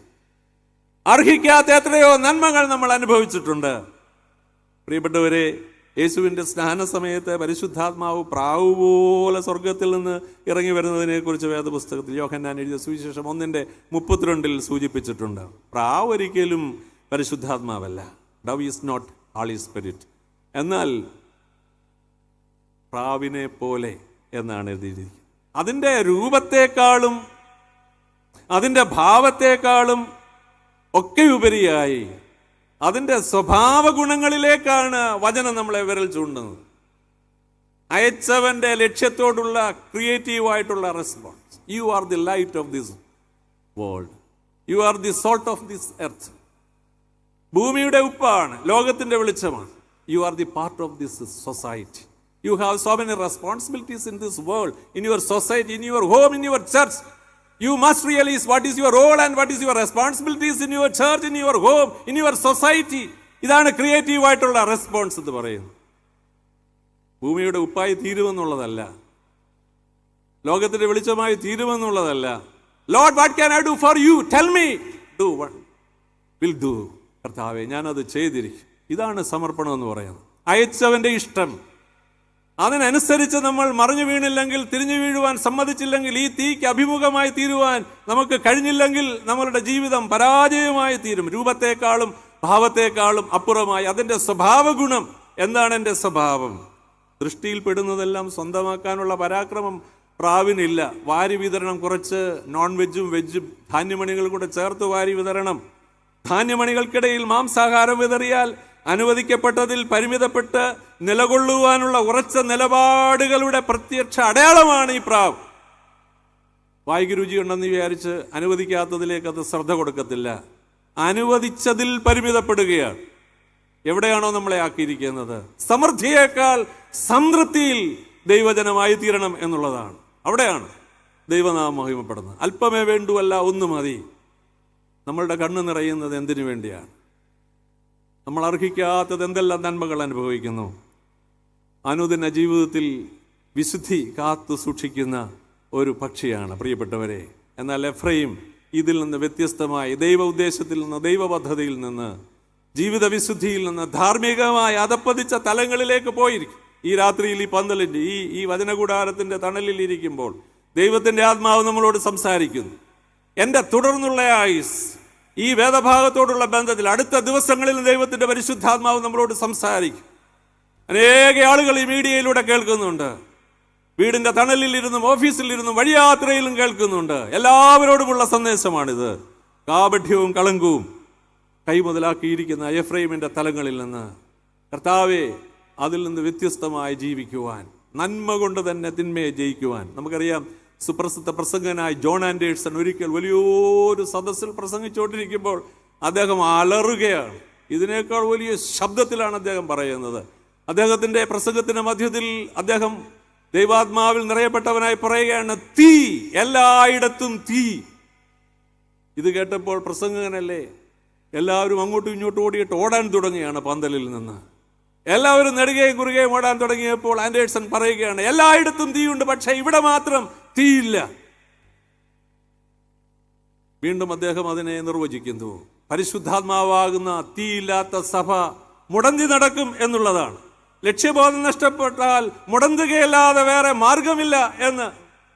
അർഹിക്കാത്ത എത്രയോ നന്മകൾ നമ്മൾ അനുഭവിച്ചിട്ടുണ്ട്. പ്രിയപ്പെട്ടവരെ, യേശുവിൻ്റെ സ്നാന സമയത്ത് പരിശുദ്ധാത്മാവ് പ്രാവ് പോലെ സ്വർഗത്തിൽ നിന്ന് ഇറങ്ങി വരുന്നതിനെ കുറിച്ച് വേദപുസ്തകത്തിൽ യോഹന്നാൻ എഴുതിയ സുവിശേഷം 1:32 സൂചിപ്പിച്ചിട്ടുണ്ട്. പ്രാവ് ഒരിക്കലും പരിശുദ്ധാത്മാവല്ല. Dove is not holy spirit. എന്നാൽ പ്രാവിനെ പോലെ എന്നാണ് എഴുതിയിരിക്കുന്നത്. അതിൻ്റെ രൂപത്തെക്കാളും അതിൻ്റെ ഭാവത്തെക്കാളും ഒക്കെ ഉപരിയായി അതിൻ്റെ സ്വഭാവ ഗുണങ്ങളിലേക്കാണ് വചനം നമ്മളെ വിരൽ ചൂണ്ടുന്നത്. അയച്ചവന്റെ ലക്ഷ്യത്തോടുള്ള ക്രിയേറ്റീവായിട്ടുള്ള response. You are the light of this world, you are the salt of this earth. ഭൂമിയുടെ ഉപ്പാണ്, ലോകത്തിന്റെ വെളിച്ചമാണ്. You are the part of this society. You have so many responsibilities in this world, in your society, in your home, in your church. You must realize what is your role and what is your responsibilities in your church, in your home, in your society. ഇതാണ് ക്രിയേറ്റീവ് ആയിട്ടുള്ള റെസ്പോൺസ് എന്ന് പറയുന്നത്. ഭൂമിയുടെ ഉപ്പായി തീരുമെന്നുള്ളതല്ല, ലോകത്തിന്റെ വെളിച്ചമായി തീരുമെന്നുള്ളതല്ല. Lord, what can I do for you? Tell me. Do one will do. കർത്താവേ, ഞാനത് ചെയ്തിരിക്കും. ഇതാണ് സമർപ്പണം എന്ന് പറയുന്നത്. അയച്ചവന്റെ ഇഷ്ടം. അതിനനുസരിച്ച് നമ്മൾ മറിഞ്ഞു വീണില്ലെങ്കിൽ, തിരിഞ്ഞു വീഴുവാൻ സമ്മതിച്ചില്ലെങ്കിൽ, ഈ തീക്ക് അഭിമുഖമായി തീരുവാൻ നമുക്ക് കഴിഞ്ഞില്ലെങ്കിൽ നമ്മളുടെ ജീവിതം പരാജയമായി തീരും. രൂപത്തെക്കാളും ഭാവത്തെക്കാളും അപ്പുറമായി അതിൻ്റെ സ്വഭാവ ഗുണം എന്താണ്? എൻ്റെ സ്വഭാവം. ദൃഷ്ടിയിൽ പെടുന്നതെല്ലാം സ്വന്തമാക്കാനുള്ള പരാക്രമം പ്രാവിനില്ല. വാരി വിതരണം കുറച്ച്, നോൺ വെജും വെജും ധാന്യമണികൾ കൂടെ ചേർത്ത് വാരി വിതരണം. ധാന്യമണികൾക്കിടയിൽ മാംസാഹാരം വിതറിയാൽ അനുവദിക്കപ്പെട്ടതിൽ പരിമിതപ്പെട്ട് നിലകൊള്ളുവാനുള്ള ഉറച്ച നിലപാടുകളുടെ പ്രത്യക്ഷ അടയാളമാണ് ഈ പ്രാവ്. വായിക്ക് രുചിയുണ്ടെന്ന് വിചാരിച്ച് അനുവദിക്കാത്തതിലേക്ക് അത് ശ്രദ്ധ കൊടുക്കത്തില്ല. അനുവദിച്ചതിൽ പരിമിതപ്പെടുകയാണ്. എവിടെയാണോ നമ്മളെ ആക്കിയിരിക്കുന്നത്? സമൃദ്ധിയേക്കാൾ സംതൃപ്തിയിൽ ദൈവജനമായി തീരണം എന്നുള്ളതാണ്. അവിടെയാണ് ദൈവനാമം മഹിമപ്പെടുന്നത്. അല്പമേ വേണ്ടുവല്ല, ഒന്ന് മതി. നമ്മളുടെ കണ്ണ് നിറയുന്നത് എന്തിനു വേണ്ടിയാണ്? നമ്മൾ അർഹിക്കാത്തത് എന്തെല്ലാം നന്മകൾ അനുഭവിക്കുന്നു. അനുദിന ജീവിതത്തിൽ വിശുദ്ധി കാത്തു സൂക്ഷിക്കുന്ന ഒരു പക്ഷിയാണ് പ്രിയപ്പെട്ടവരെ. എന്നാൽ എഫ്രൈം ഇതിൽ നിന്ന് വ്യത്യസ്തമായി ദൈവ ഉദ്ദേശത്തിൽ നിന്ന്, ദൈവ പദ്ധതിയിൽ നിന്ന്, ജീവിത വിശുദ്ധിയിൽ നിന്ന് ധാർമ്മികമായി അധപ്പതിച്ച തലങ്ങളിലേക്ക് പോയിരിക്കും. ഈ രാത്രിയിൽ ഈ പന്തലിൻ്റെ ഈ വചനകൂടാരത്തിൻ്റെ തണലിൽ ഇരിക്കുമ്പോൾ ദൈവത്തിൻ്റെ ആത്മാവ് നമ്മളോട് സംസാരിക്കുന്നു. എൻ്റെ തുടർന്നുള്ള ആയുസ്, ഈ വേദഭാഗത്തോടുള്ള ബന്ധത്തിൽ അടുത്ത ദിവസങ്ങളിൽ ദൈവത്തിൻ്റെ പരിശുദ്ധാത്മാവ് നമ്മളോട് സംസാരിക്കും. അനേക ആളുകൾ ഈ മീഡിയയിലൂടെ കേൾക്കുന്നുണ്ട്. വീടിൻ്റെ തണലിലിരുന്നും ഓഫീസിലിരുന്നും വഴിയാത്രയിലും കേൾക്കുന്നുണ്ട്. എല്ലാവരോടുമുള്ള സന്ദേശമാണിത്. കാപഠ്യവും കളങ്കവും കൈമുതലാക്കിയിരിക്കുന്ന എഫ്രൈമിൻ്റെ തലങ്ങളിൽ നിന്ന് കർത്താവെ, അതിൽ നിന്ന് വ്യത്യസ്തമായി ജീവിക്കുവാൻ, നന്മ കൊണ്ട് തന്നെ തിന്മയെ ജയിക്കുവാൻ. നമുക്കറിയാം, സുപ്രസിദ്ധ പ്രസംഗനായ ജോൺ ആൻഡേഴ്സൺ ഒരിക്കൽ വലിയൊരു സദസ്സിൽ പ്രസംഗിച്ചുകൊണ്ടിരിക്കുമ്പോൾ അദ്ദേഹം അലറുകയാണ്. ഇതിനേക്കാൾ വലിയ ശബ്ദത്തിലാണ് അദ്ദേഹം പറയുന്നത്. അദ്ദേഹത്തിൻ്റെ പ്രസംഗത്തിൻ്റെ മധ്യത്തിൽ അദ്ദേഹം ദൈവാത്മാവിൽ നിറയപ്പെട്ടവനായി പറയുകയാണ്, തീ, എല്ലായിടത്തും തീ. ഇത് കേട്ടപ്പോൾ പ്രസംഗകനല്ലേ, എല്ലാവരും അങ്ങോട്ടും ഇങ്ങോട്ടും ഓടാൻ തുടങ്ങുകയാണ് പന്തലിൽ നിന്ന്. എല്ലാവരും നെടുകയും കുറുകയും ഓടാൻ തുടങ്ങിയപ്പോൾ ആൻഡേഴ്സൺ പറയുകയാണ്, എല്ലായിടത്തും തീയുണ്ട്, പക്ഷെ ഇവിടെ മാത്രം തീയില്ല. വീണ്ടും അദ്ദേഹം അതിനെ നിർവചിക്കുന്നു. പരിശുദ്ധാത്മാവാകുന്ന തീയില്ലാത്ത സഭ മുടന്തി നടക്കും എന്നുള്ളതാണ്. ലക്ഷ്യബോധം നഷ്ടപ്പെട്ടാൽ മുടന്തുകയല്ലാതെ വേറെ മാർഗമില്ല എന്ന്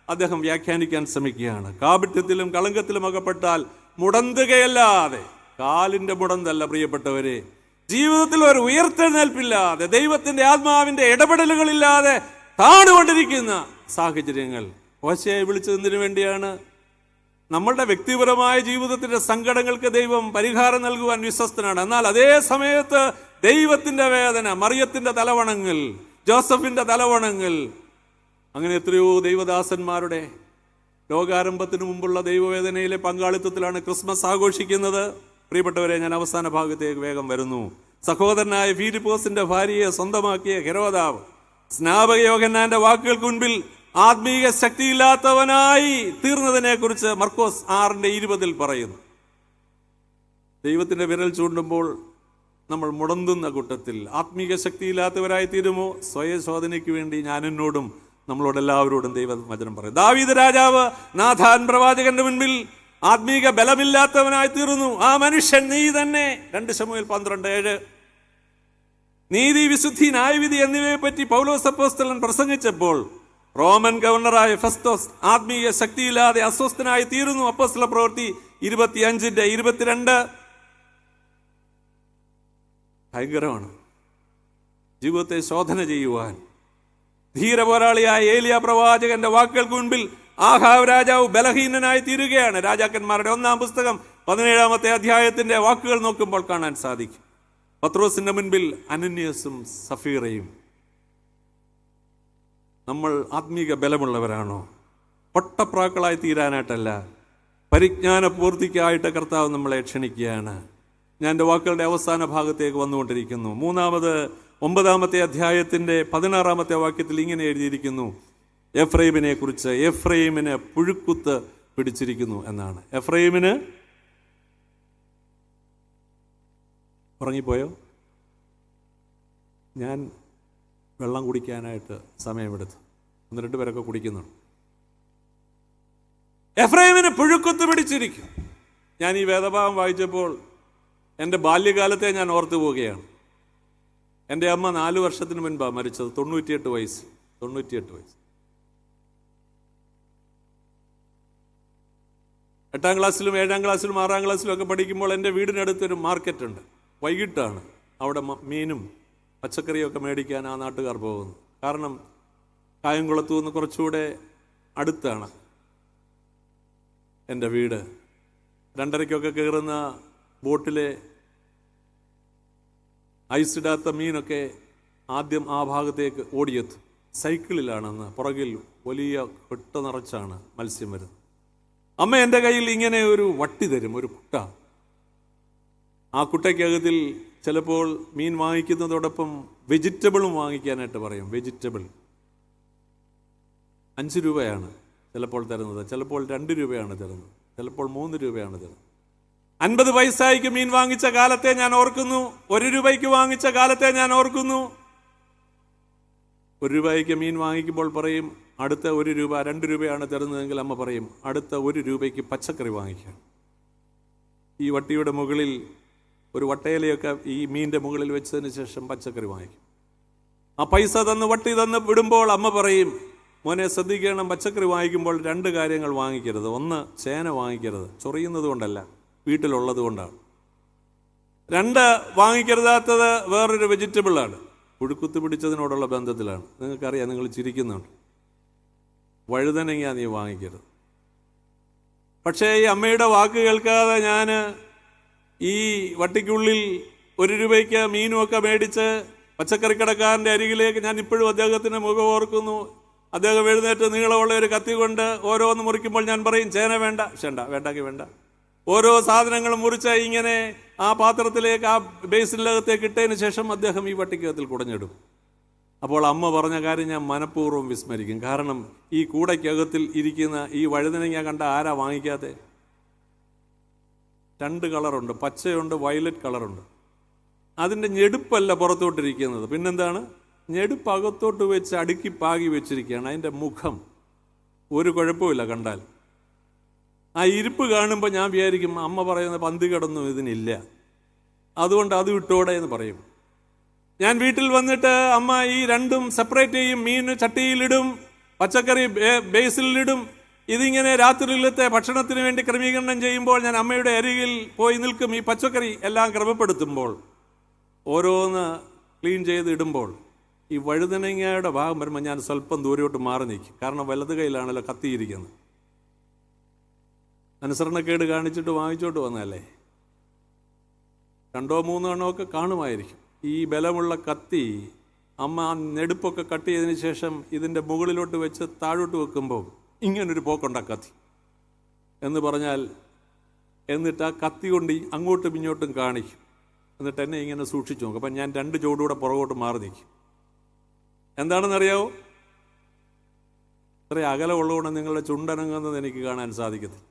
അദ്ദേഹം വ്യാഖ്യാനിക്കാൻ ശ്രമിക്കുകയാണ്. കാപട്യത്തിലും കളങ്കത്തിലും അകപ്പെട്ടാൽ മുടന്തുകയല്ലാതെ, കാലിന്റെ മുടന്തല്ല പ്രിയപ്പെട്ടവരെ, ജീവിതത്തിൽ ഒരു ഉയർത്തെഴുന്നേൽപ്പില്ലാതെ, ദൈവത്തിന്റെ ആത്മാവിന്റെ ഇടപെടലുകളില്ലാതെ താണുകൊണ്ടിരിക്കുന്ന സാഹചര്യങ്ങൾ. ഹോശേയെ വിളിച്ചതിനു വേണ്ടിയാണ്. നമ്മളുടെ വ്യക്തിപരമായ ജീവിതത്തിന്റെ സങ്കടങ്ങൾക്ക് ദൈവം പരിഹാരം നൽകുവാൻ വിശ്വസ്തനാണ്. എന്നാൽ അതേ സമയത്ത് ദൈവത്തിന്റെ വേദന, മറിയത്തിന്റെ തലവണങ്ങൾ, ജോസഫിന്റെ തലവണങ്ങൾ, അങ്ങനെ എത്രയോ ദൈവദാസന്മാരുടെ ലോകാരംഭത്തിന് മുമ്പുള്ള ദൈവവേദനയിലെ പങ്കാളിത്തത്തിലാണ് ക്രിസ്മസ് ആഘോഷിക്കുന്നത്. പ്രിയപ്പെട്ടവരെ, ഞാൻ അവസാന ഭാഗത്തേക്ക് വേഗം വരുന്നു. സഹോദരനായ ഫിലിപ്പോസിന്റെ ഭാര്യയെ സ്വന്തമാക്കിയ ഹെരോദാവ് സ്നാപക യോഹന്നാന്റെ വാക്കുകൾക്ക് മുൻപിൽ ആത്മീയ ശക്തിയില്ലാത്തവനായി തീർന്നതിനെ കുറിച്ച് മർക്കോസ് 6:20 പറയുന്നു. ദൈവത്തിന്റെ വിരൽ ചൂണ്ടുമ്പോൾ നമ്മൾ മുടന്തുന്ന കൂട്ടത്തിൽ ആത്മീയ ശക്തിയില്ലാത്തവരായി തീരുമോ? സ്വയശോധനയ്ക്ക് വേണ്ടി ഞാനെന്നോടും നമ്മളോടെല്ലാവരോടും ദൈവവചനം പറയും. ദാവീദ് രാജാവ് നാഥാൻ പ്രവാചകന്റെ മുൻപിൽ ആത്മീക ബലമില്ലാത്തവനായി തീർന്നു. ആ മനുഷ്യൻ നീ തന്നെ. 2 ശമൂവേൽ 12:7. നീതി, വിശുദ്ധി, ന്യായവിധി എന്നിവയെ പറ്റി പൗലോസ് അപ്പോസ്തലൻ പ്രസംഗിച്ചപ്പോൾ റോമൻ ഗവർണറായ ഫെസ്തോസ് ആത്മീയ ശക്തിയില്ലാതെ അസ്വസ്ഥനായി തീരുന്നു. അപ്പോസ്തല പ്രവൃത്തി 25:22. ഭയങ്കരമാണ്. ജീവിതത്തെ ശോധന ചെയ്യുവാൻ ധീരപോരാളിയായ ഏലിയ പ്രവാചകന്റെ വാക്കുകൾക്ക് മുൻപിൽ ആഹാബ് രാജാവ് ബലഹീനനായി തീരുകയാണ്. രാജാക്കന്മാരുടെ 1-ാം പുസ്തകം 17-ാമത്തെ അധ്യായത്തിന്റെ വാക്കുകൾ നോക്കുമ്പോൾ കാണാൻ സാധിക്കും. പത്രോസിന്റെ മുൻപിൽ അനന്യാസും സഫീറയും. നമ്മൾ ആത്മീക ബലമുള്ളവരാണോ? പൊട്ടപ്രാക്കളായി തീരാനായിട്ടല്ല, പരിജ്ഞാന പൂർത്തിക്കായിട്ട് കർത്താവ് നമ്മളെ ക്ഷണിക്കുകയാണ്. ഞാൻ എൻ്റെ വാക്കുകളുടെ അവസാന ഭാഗത്തേക്ക് വന്നുകൊണ്ടിരിക്കുന്നു. 9-ാമത്തെ അധ്യായത്തിന്റെ 16-ാമത്തെ വാക്യത്തിൽ ഇങ്ങനെ എഴുതിയിരിക്കുന്നു, എഫ്രൈമിനെ കുറിച്ച്, എഫ്രൈമിന് പുഴുക്കുത്ത് പിടിച്ചിരിക്കുന്നു എന്നാണ്. എഫ്രൈമിന് ഉറങ്ങിപ്പോയോ? ഞാൻ വെള്ളം കുടിക്കാനായിട്ട് സമയമെടുത്തു. 1-2 പേരൊക്കെ കുടിക്കുന്നുണ്ട്. എഫ്രൈമിന് പുഴുക്കുത്ത് പിടിച്ചിരിക്കും. ഞാൻ ഈ വേദഭാഗം വായിച്ചപ്പോൾ എൻ്റെ ബാല്യകാലത്തെ ഞാൻ ഓർത്തു പോവുകയാണ്. എൻ്റെ അമ്മ 4 വർഷത്തിന് മുൻപാണ് മരിച്ചത്. 98 വയസ്സ്. 98 വയസ്സ്. 8ാം ക്ലാസ്സിലും 7ാം ക്ലാസ്സിലും 6ാം ക്ലാസ്സിലും ഒക്കെ പഠിക്കുമ്പോൾ എൻ്റെ വീടിനടുത്തൊരു മാർക്കറ്റുണ്ട്. വൈകിട്ടാണ് അവിടെ മീനും പച്ചക്കറിയും ഒക്കെ മേടിക്കാൻ ആ നാട്ടുകാർ പോകുന്നത്. കാരണം കായംകുളത്തു നിന്ന് കുറച്ചുകൂടെ അടുത്താണ് എൻ്റെ വീട്. 2:30-ക്കൊക്കെ കയറുന്ന ബോട്ടിലെ ഐസിടാത്ത മീനൊക്കെ ആദ്യം ആ ഭാഗത്തേക്ക് ഓടിയെത്തും. സൈക്കിളിലാണെന്ന് പുറകിൽ വലിയ കൊട്ട നിറച്ചാണ് മത്സ്യം വരുന്നത്. അമ്മ എൻ്റെ കയ്യിൽ ഇങ്ങനെ ഒരു വട്ടി തരും, ഒരു കുട്ട. ആ കുട്ടയ്ക്കകത്തിൽ ചിലപ്പോൾ മീൻ വാങ്ങിക്കുന്നതോടൊപ്പം വെജിറ്റബിളും വാങ്ങിക്കാനായിട്ട് പറയും. വെജിറ്റബിൾ 5 രൂപയാണ് ചിലപ്പോൾ തരുന്നത്, ചിലപ്പോൾ 2 രൂപയാണ് തരുന്നത്, ചിലപ്പോൾ 3 രൂപയാണ് തരുന്നത്. 50 പൈസയ്ക്ക് മീൻ വാങ്ങിച്ച കാലത്തെ ഞാൻ ഓർക്കുന്നു. 1 രൂപയ്ക്ക് വാങ്ങിച്ച കാലത്തെ ഞാൻ ഓർക്കുന്നു. 1 രൂപയ്ക്ക് മീൻ വാങ്ങിക്കുമ്പോൾ പറയും അടുത്ത 1 രൂപ 2 രൂപയാണ് തരുന്നതെങ്കിൽ അമ്മ പറയും അടുത്ത 1 രൂപയ്ക്ക് പച്ചക്കറി വാങ്ങിക്കാം. ഈ വട്ടിയുടെ മുകളിൽ ഒരു വട്ടയിലയൊക്കെ ഈ മീനിൻ്റെ മുകളിൽ വെച്ചതിന് ശേഷം പച്ചക്കറി വാങ്ങിക്കും. ആ പൈസ തന്ന് വട്ടി തന്ന് വിടുമ്പോൾ അമ്മ പറയും മോനെ ശ്രദ്ധിക്കണം, പച്ചക്കറി വാങ്ങിക്കുമ്പോൾ 2 കാര്യങ്ങൾ വാങ്ങിക്കരുത്. ഒന്ന്, ചേന വാങ്ങിക്കരുത്, ചൊറിയുന്നത് കൊണ്ടല്ല, വീട്ടിലുള്ളത് കൊണ്ടാണ്. 2, വാങ്ങിക്കരുതാത്തത് വേറൊരു വെജിറ്റബിളാണ്, പുഴുക്കുത്ത് പിടിച്ചതിനോടുള്ള ബന്ധത്തിലാണ്. നിങ്ങൾക്കറിയാം, നിങ്ങൾ ചിരിക്കുന്നുണ്ട്. വഴുതനങ്ങ നീ വാങ്ങിക്കരുത്. പക്ഷേ ഈ അമ്മയുടെ വാക്ക് കേൾക്കാതെ ഞാൻ ഈ വട്ടിക്കുള്ളിൽ 1 രൂപയ്ക്ക് മീനുമൊക്കെ മേടിച്ച് പച്ചക്കറിക്കടക്കാരൻ്റെ അരികിലേക്ക്, ഞാൻ ഇപ്പോഴും അദ്ദേഹത്തിൻ്റെ മുഖം ഓർക്കുന്നു. അദ്ദേഹം എഴുന്നേറ്റ് നീളമുള്ള ഒരു കത്തി കൊണ്ട് ഓരോന്ന് മുറിക്കുമ്പോൾ ഞാൻ പറയും ചേന വേണ്ട, വേണ്ടാക്കി വേണ്ട. ഓരോ സാധനങ്ങളും മുറിച്ച് ഇങ്ങനെ ആ പാത്രത്തിലേക്ക്, ആ ബേസിനകത്തേക്ക് ഇട്ടതിന് ശേഷം അദ്ദേഹം ഈ വട്ടിക്കകത്തിൽ കുടഞ്ഞിടും. അപ്പോൾ അമ്മ പറഞ്ഞ കാര്യം ഞാൻ മനഃപൂർവ്വം വിസ്മരിക്കും. കാരണം ഈ കൂടയ്ക്കകത്തിൽ ഇരിക്കുന്ന ഈ വഴുതനങ്ങ കണ്ട ആരാ വാങ്ങിക്കാതെ? 2 കളറുണ്ട്, പച്ചയുണ്ട്, വയലറ്റ് കളറുണ്ട്. അതിൻ്റെ ഞെടുപ്പല്ല പുറത്തോട്ടിരിക്കുന്നത്, പിന്നെന്താണ്? ഞെടുപ്പ് അകത്തോട്ട് വെച്ച് അടുക്കി പാകി വെച്ചിരിക്കുകയാണ്. അതിൻ്റെ മുഖം ഒരു കുഴപ്പമില്ല കണ്ടാൽ. ആ ഇരിപ്പ് കാണുമ്പോൾ ഞാൻ വിചാരിക്കും അമ്മ പറയുന്ന പന്തി കിടന്നും ഇതിനില്ല, അതുകൊണ്ട് അത് വിട്ടോടെ എന്ന് പറയും. ഞാൻ വീട്ടിൽ വന്നിട്ട് അമ്മ ഈ 2ഉം സെപ്പറേറ്റ് ചെയ്യും. മീൻ ചട്ടിയിലിടും, പച്ചക്കറി ബേസിലിടും. ഇതിങ്ങനെ രാത്രിയിലത്തെ ഭക്ഷണത്തിന് വേണ്ടി ക്രമീകരണം ചെയ്യുമ്പോൾ ഞാൻ അമ്മയുടെ അരികിൽ പോയി നിൽക്കും. ഈ പച്ചക്കറി എല്ലാം ക്രമപ്പെടുത്തുമ്പോൾ, ഓരോന്ന് ക്ലീൻ ചെയ്ത് ഇടുമ്പോൾ ഈ വഴുതനങ്ങയുടെ ഭാഗം വരുമ്പോൾ ഞാൻ സ്വല്പം ദൂരോട്ട് മാറി നിൽക്കും. കാരണം വലത് കയ്യിലാണല്ലോ കത്തിയിരിക്കുന്നത്. അനുസരണക്കേട് കാണിച്ചിട്ട് വാങ്ങിച്ചോട്ട് വന്നതല്ലേ. 2 3 എണ്ണമൊക്കെ കാണുമായിരിക്കും. ഈ ബലമുള്ള കത്തി അമ്മ നെടുപ്പൊക്കെ കട്ട് ചെയ്തതിന് ശേഷം ഇതിൻ്റെ മുകളിലോട്ട് വെച്ച് താഴോട്ട് വെക്കുമ്പോൾ ഇങ്ങനൊരു പോക്കുണ്ട കത്തി എന്ന് പറഞ്ഞാൽ, എന്നിട്ട് ആ കത്തി കൊണ്ട് അങ്ങോട്ടും ഇങ്ങോട്ടും കാണിക്കും. എന്നിട്ട് എന്നെ ഇങ്ങനെ സൂക്ഷിച്ചു നോക്കും. അപ്പം ഞാൻ 2 ചുവടുകൂടെ പുറകോട്ട് മാറി നിൽക്കും. എന്താണെന്നറിയാവോ? ഇത്ര അകലമുള്ളതുകൊണ്ട് നിങ്ങളുടെ ചുണ്ടനങ്ങുന്നത് എനിക്ക് കാണാൻ സാധിക്കത്തില്ല.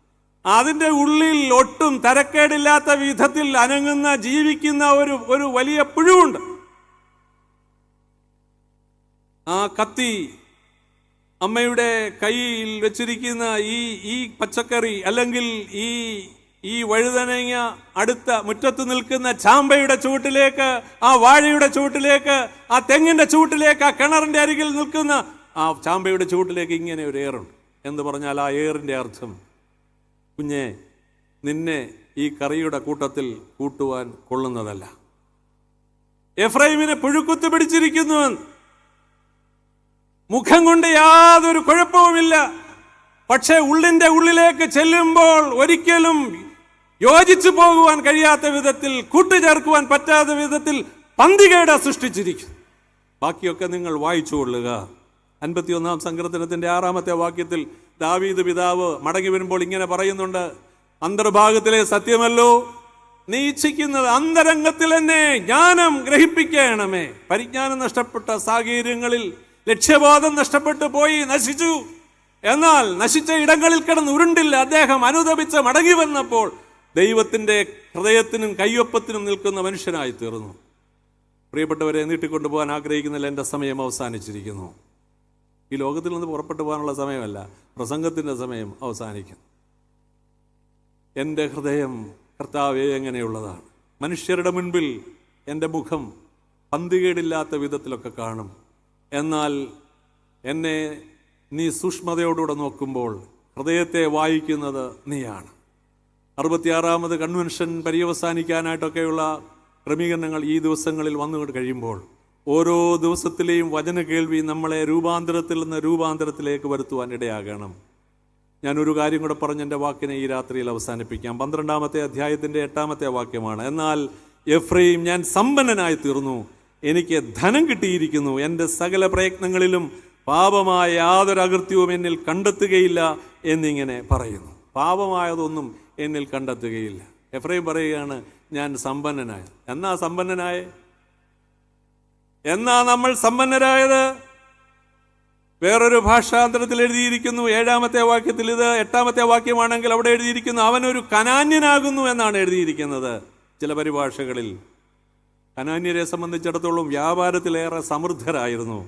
അതിൻ്റെ ഉള്ളിൽ ഒട്ടും തരക്കേടില്ലാത്ത വിധത്തിൽ അനങ്ങുന്ന, ജീവിക്കുന്ന ഒരു വലിയ പുഴുവുണ്ട്. ആ കത്തി അമ്മയുടെ കയ്യിൽ വെച്ചിരിക്കുന്ന ഈ പച്ചക്കറി അല്ലെങ്കിൽ ഈ വഴുതനങ്ങ അടുത്ത മുറ്റത്ത് നിൽക്കുന്ന ചാമ്പയുടെ ചൂട്ടിലേക്ക്, ആ വാഴയുടെ ചൂട്ടിലേക്ക്, ആ തെങ്ങിൻ്റെ ചൂട്ടിലേക്ക്, ആ കിണറിൻ്റെ അരികിൽ നിൽക്കുന്ന ആ ചാമ്പയുടെ ചൂട്ടിലേക്ക് ഇങ്ങനെ ഒരു ഏറുണ്ട്. എന്ന് പറഞ്ഞാൽ ആ ഏറിൻ്റെ അർത്ഥം, കുഞ്ഞെ, നിന്നെ ഈ കറിയുടെ കൂട്ടത്തിൽ കൂട്ടുവാൻ കൊള്ളുന്നതല്ല. എഫ്രൈമിനെ പുഴുക്കുത്ത് പിടിച്ചിരിക്കുന്നുവെന്ന്. മുഖം കൊണ്ട് യാതൊരു കുഴപ്പവുമില്ല, പക്ഷേ ഉള്ളിൻ്റെ ഉള്ളിലേക്ക് ചെല്ലുമ്പോൾ ഒരിക്കലും യോജിച്ചു പോകുവാൻ കഴിയാത്ത വിധത്തിൽ, കൂട്ടുചേർക്കുവാൻ പറ്റാത്ത വിധത്തിൽ പന്തികേട് സൃഷ്ടിച്ചിരിക്കും. ബാക്കിയൊക്കെ നിങ്ങൾ വായിച്ചു കൊള്ളുക. 51-ാം സങ്കീർത്തനത്തിൻ്റെ 6-ാമത്തെ വാക്യത്തിൽ ദാവീദ് പിതാവ് മടങ്ങി വരുമ്പോൾ ഇങ്ങനെ പറയുന്നുണ്ട്, അന്തർഭാഗത്തിലെ സത്യമല്ലോ നീ ഇച്ഛിക്കുന്നത്, അന്തരംഗത്തിൽ എന്നെ ജ്ഞാനം ഗ്രഹിപ്പിക്കണമേ. പരിജ്ഞാനം നഷ്ടപ്പെട്ട സാഹചര്യങ്ങളിൽ ലക്ഷ്യബോധം നഷ്ടപ്പെട്ടു പോയി നശിച്ചു. എന്നാൽ നശിച്ച ഇടങ്ങളിൽ കിടന്ന് ഉരുണ്ടില്ല. അദ്ദേഹം അനുതപിച്ച് മടങ്ങി വന്നപ്പോൾ ദൈവത്തിൻ്റെ ഹൃദയത്തിനും കയ്യൊപ്പത്തിനും നിൽക്കുന്ന മനുഷ്യനായി തീർന്നു. പ്രിയപ്പെട്ടവരെ, നീട്ടിക്കൊണ്ടുപോകാൻ ആഗ്രഹിക്കുന്നില്ല. എൻ്റെ സമയം അവസാനിച്ചിരിക്കുന്നു. ഈ ലോകത്തിൽ നിന്ന് പുറപ്പെട്ടു പോകാനുള്ള സമയമല്ല, പ്രസംഗത്തിൻ്റെ സമയം അവസാനിക്കുന്നു. എൻ്റെ ഹൃദയം കർത്താവേ എങ്ങനെയുള്ളതാണ്. മനുഷ്യരുടെ മുൻപിൽ എൻ്റെ മുഖം പന്തികേടില്ലാത്ത വിധത്തിലൊക്കെ കാണും. എന്നാൽ എന്നെ നീ സൂക്ഷ്മതയോടുകൂടെ നോക്കുമ്പോൾ ഹൃദയത്തെ വായിക്കുന്നത് നീയാണ്. 66ാമത് കൺവെൻഷൻ പര്യവസാനിക്കാനായിട്ടൊക്കെയുള്ള ക്രമീകരണങ്ങൾ ഈ ദിവസങ്ങളിൽ വന്നു കഴിയുമ്പോൾ ഓരോ ദിവസത്തിലെയും വചന കേൾവി നമ്മളെ രൂപാന്തരത്തിൽ നിന്ന് രൂപാന്തരത്തിലേക്ക് വരുത്തുവാൻ ഇടയാകണം. ഞാനൊരു കാര്യം കൂടെ പറഞ്ഞ് എൻ്റെ വാക്കിനെ ഈ രാത്രിയിൽ അവസാനിപ്പിക്കാം. 12ാമത്തെ അധ്യായത്തിൻ്റെ 8ാമത്തെ വാക്യമാണ്. എന്നാൽ എഫ്രയീം, ഞാൻ സമ്പന്നനായി തീർന്നു, എനിക്ക് ധനം കിട്ടിയിരിക്കുന്നു, എൻ്റെ സകല പ്രയത്നങ്ങളിലും പാപമായ യാതൊരു അകൃത്യവും എന്നിൽ കണ്ടെത്തുകയില്ല എന്നിങ്ങനെ പറയുന്നു. പാപമായതൊന്നും എന്നിൽ കണ്ടെത്തുകയില്ല. എഫ്രയീം പറയുകയാണ്, ഞാൻ സമ്പന്നനായ. എന്നാ സമ്പന്നനായ? എന്നാ നമ്മൾ സമ്പന്നരായത്? വേറൊരു ഭാഷാന്തരത്തിൽ എഴുതിയിരിക്കുന്നു 7ാമത്തെ വാക്യത്തിൽ. ഇത് 8ാമത്തെ വാക്യമാണെങ്കിൽ അവിടെ എഴുതിയിരിക്കുന്നു, അവനൊരു കനാന്യനാകുന്നു എന്നാണ് എഴുതിയിരിക്കുന്നത്. ചില പരിഭാഷകളിൽ കനാന്യരെ സംബന്ധിച്ചിടത്തോളം വ്യാപാരത്തിലേറെ സമൃദ്ധരായിരുന്നു.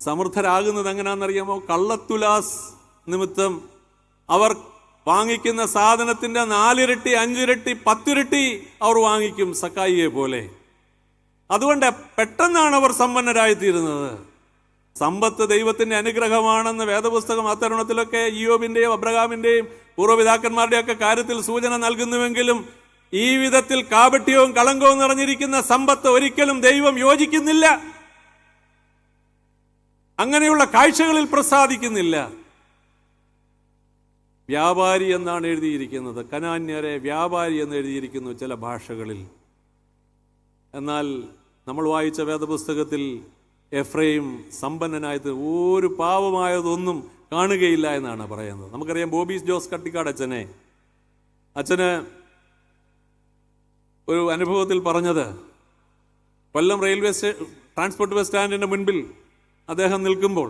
സമൃദ്ധരാകുന്നത് എങ്ങനെയാണെന്നറിയാമോ? കള്ളത്തുലാസ് നിമിത്തം അവർ വാങ്ങിക്കുന്ന സാധനത്തിൻ്റെ 4 ഇരട്ടി 5 ഇരട്ടി 10 ഇരട്ടി അവർ വാങ്ങിക്കും, സക്കായിയെ പോലെ. അതുകൊണ്ട് പെട്ടെന്നാണ് അവർ സമ്പന്നരായിത്തീരുന്നത്. സമ്പത്ത് ദൈവത്തിൻ്റെ അനുഗ്രഹമാണെന്ന് വേദപുസ്തകം അത്തരുണത്തിലൊക്കെ ഇയ്യോബിൻ്റെയും അബ്രഹാമിൻ്റെയും പൂർവ്വപിതാക്കന്മാരുടെയൊക്കെ കാര്യത്തിൽ സൂചന നൽകുന്നുവെങ്കിലും ഈ വിധത്തിൽ കാപട്യവും കളങ്കവും നിറഞ്ഞിരിക്കുന്ന സമ്പത്ത് ഒരിക്കലും ദൈവം യോജിക്കുന്നില്ല. അങ്ങനെയുള്ള കാഴ്ചകളിൽ പ്രസാദിക്കുന്നില്ല. വ്യാപാരി എന്നാണ് എഴുതിയിരിക്കുന്നത്. കനാന്യരെ വ്യാപാരി എന്ന് എഴുതിയിരിക്കുന്നു ചില ഭാഷകളിൽ. എന്നാൽ നമ്മൾ വായിച്ച വേദപുസ്തകത്തിൽ എഫ്രയീം സമ്പന്നനായത് ഒരു പാവമായതൊന്നും കാണുകയില്ല എന്നാണ് പറയുന്നത്. നമുക്കറിയാം ബോബീസ് ജോസ് കട്ടിക്കാട് അച്ഛന് ഒരു അനുഭവത്തിൽ പറഞ്ഞത്, കൊല്ലം റെയിൽവേ ട്രാൻസ്പോർട്ട് ബസ് സ്റ്റാൻഡിൻ്റെ മുൻപിൽ അദ്ദേഹം നിൽക്കുമ്പോൾ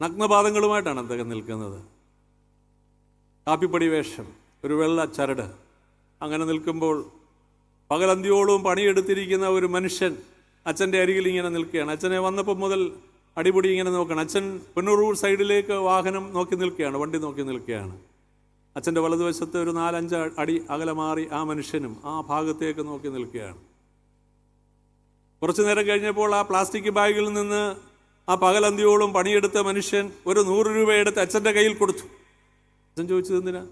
നഗ്നപാദങ്ങളുമായിട്ടാണ് അദ്ദേഹം നിൽക്കുന്നത്. കാപ്പിപ്പൊടി വേഷം, ഒരു വെള്ള ചരട്. അങ്ങനെ നിൽക്കുമ്പോൾ പകലന്തിയോളവും പണിയെടുത്തിരിക്കുന്ന ഒരു മനുഷ്യൻ അച്ഛൻ്റെ അരികിൽ ഇങ്ങനെ നിൽക്കുകയാണ്. അച്ഛനെ വന്നപ്പോൾ മുതൽ അടിപൊടി ഇങ്ങനെ നോക്കണം. അച്ഛൻ പുനറൂർ സൈഡിലേക്ക് വാഹനം നോക്കി നിൽക്കുകയാണ്, വണ്ടി നോക്കി നിൽക്കുകയാണ്. അച്ഛൻ്റെ വലതുവശത്ത് ഒരു 4-5 അടി അകലെ മാറി ആ മനുഷ്യനും ആ ഭാഗത്തേക്ക് നോക്കി നിൽക്കുകയാണ്. കുറച്ചു നേരം കഴിഞ്ഞപ്പോൾ ആ പ്ലാസ്റ്റിക് ബാഗിൽ നിന്ന് ആ പകലന്തിയോളം പണിയെടുത്ത മനുഷ്യൻ ഒരു 100 രൂപ എടുത്ത് അച്ഛൻ്റെ കയ്യിൽ കൊടുത്തു. അച്ഛൻ ചോദിച്ചത് എന്തിനാ?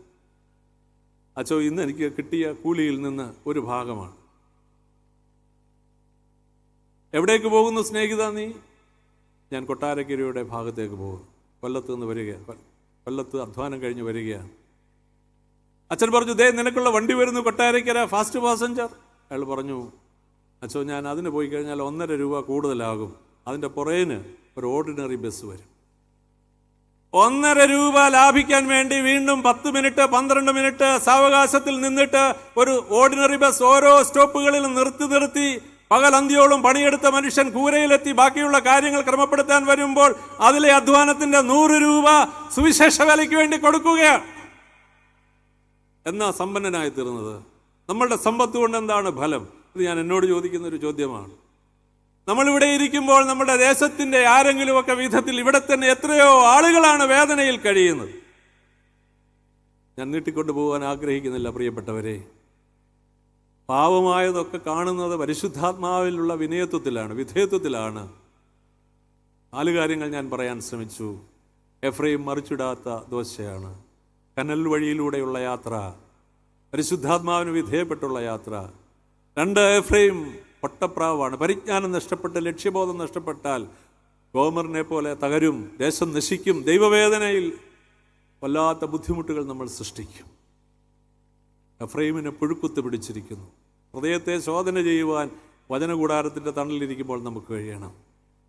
അച്ഛോ, ഇന്ന് എനിക്ക് കിട്ടിയ കൂലിയിൽ നിന്ന് ഒരു ഭാഗമാണ്. എവിടേക്ക് പോകുന്നു സ്നേഹിത നീ? ഞാൻ കൊട്ടാരക്കരയുടെ ഭാഗത്തേക്ക് പോകുന്നു. കൊല്ലത്ത് നിന്ന് വരികയാണ്. കൊല്ലത്ത് അധ്വാനം കഴിഞ്ഞ് വരികയാണ്. അച്ഛൻ പറഞ്ഞു, ദേ നിനക്കുള്ള വണ്ടി വരുന്നു, കൊട്ടാരക്കര ഫാസ്റ്റ് പാസഞ്ചർ. അയാൾ പറഞ്ഞു, അച്ഛോ ഞാൻ അതിന് പോയി കഴിഞ്ഞാൽ 1.5 രൂപ കൂടുതലാകും. അതിൻ്റെ പുറകിന് ഒരു ഓർഡിനറി ബസ് വരും. 1.5 രൂപ ലാഭിക്കാൻ വേണ്ടി വീണ്ടും 10 മിനിറ്റ് 12 മിനിറ്റ് സാവകാശത്തിൽ നിന്നിട്ട് ഒരു ഓർഡിനറി ബസ് ഓരോ സ്റ്റോപ്പുകളിലും നിർത്തി പകലന്തിയോളം പണിയെടുത്ത മനുഷ്യൻ കൂരയിലെത്തി ബാക്കിയുള്ള കാര്യങ്ങൾ ക്രമപ്പെടുത്താൻ വരുമ്പോൾ അതിലെ അധ്വാനത്തിന്റെ 100 രൂപ സുവിശേഷ വേലയ്ക്ക് വേണ്ടി കൊടുക്കുകയാണ്. എന്നാ സമ്പന്നനായി തീർന്നത്? നമ്മളുടെ സമ്പത്ത് കൊണ്ട് എന്താണ് ഫലം? ഇത് ഞാൻ എന്നോട് ചോദിക്കുന്ന ഒരു ചോദ്യമാണ്. നമ്മളിവിടെ ഇരിക്കുമ്പോൾ നമ്മുടെ ദേശത്തിൻ്റെ ആരെങ്കിലുമൊക്കെ വിധത്തിൽ ഇവിടെ തന്നെ എത്രയോ ആളുകളാണ് വേദനയിൽ കഴിയുന്നത്. ഞാൻ നീട്ടിക്കൊണ്ടു പോകാൻ ആഗ്രഹിക്കുന്നില്ല പ്രിയപ്പെട്ടവരെ. പാവമായതൊക്കെ കാണുന്നത് പരിശുദ്ധാത്മാവിലുള്ള വിധേയത്വത്തിലാണ്. 4 കാര്യങ്ങൾ ഞാൻ പറയാൻ ശ്രമിച്ചു. എഫ്രയീം മറിച്ചിടാത്ത ദോശയാണ്. കനൽ വഴിയിലൂടെയുള്ള യാത്ര, പരിശുദ്ധാത്മാവിന് വിധേയപ്പെട്ടുള്ള യാത്ര. 2, എഫ്രയീം പൊട്ടപ്രാവാണ്. പരിജ്ഞാനം നഷ്ടപ്പെട്ട് ലക്ഷ്യബോധം നഷ്ടപ്പെട്ടാൽ ഗോമറിനെ പോലെ തകരും, ദേശം നശിക്കും. ദൈവവേദനയിൽ വല്ലാത്ത ബുദ്ധിമുട്ടുകൾ നമ്മൾ സൃഷ്ടിക്കും. എഫ്രയീമിനെ പുഴുക്കുത്ത് പിടിച്ചിരിക്കുന്നു. ഹൃദയത്തെ ശോധന ചെയ്യുവാൻ വചനകൂടാരത്തിൻ്റെ തണലിരിക്കുമ്പോൾ നമുക്ക് കഴിയണം.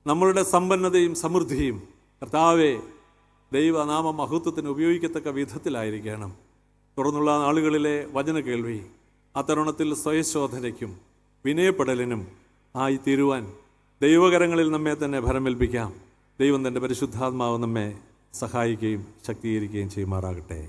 നമ്മളുടെ സമ്പന്നതയും സമൃദ്ധിയും കർത്താവെ ദൈവനാമ മഹത്വത്തിന് ഉപയോഗിക്കത്തക്ക വിധത്തിലായിരിക്കണം. തുടർന്നുള്ള നാളുകളിലെ വചന കേൾവി ആ തരുണത്തിൽ സ്വയശോധനയ്ക്കും വിനയപ്പെടലിനും ആയിത്തീരുവാൻ ദൈവകരങ്ങളിൽ നമ്മെ തന്നെ ഭരമേൽപ്പിക്കാം. ദൈവം തൻ്റെ പരിശുദ്ധാത്മാവ് നമ്മെ സഹായിക്കുകയും ശക്തീകരിക്കുകയും ചെയ്യുമാറാകട്ടെ.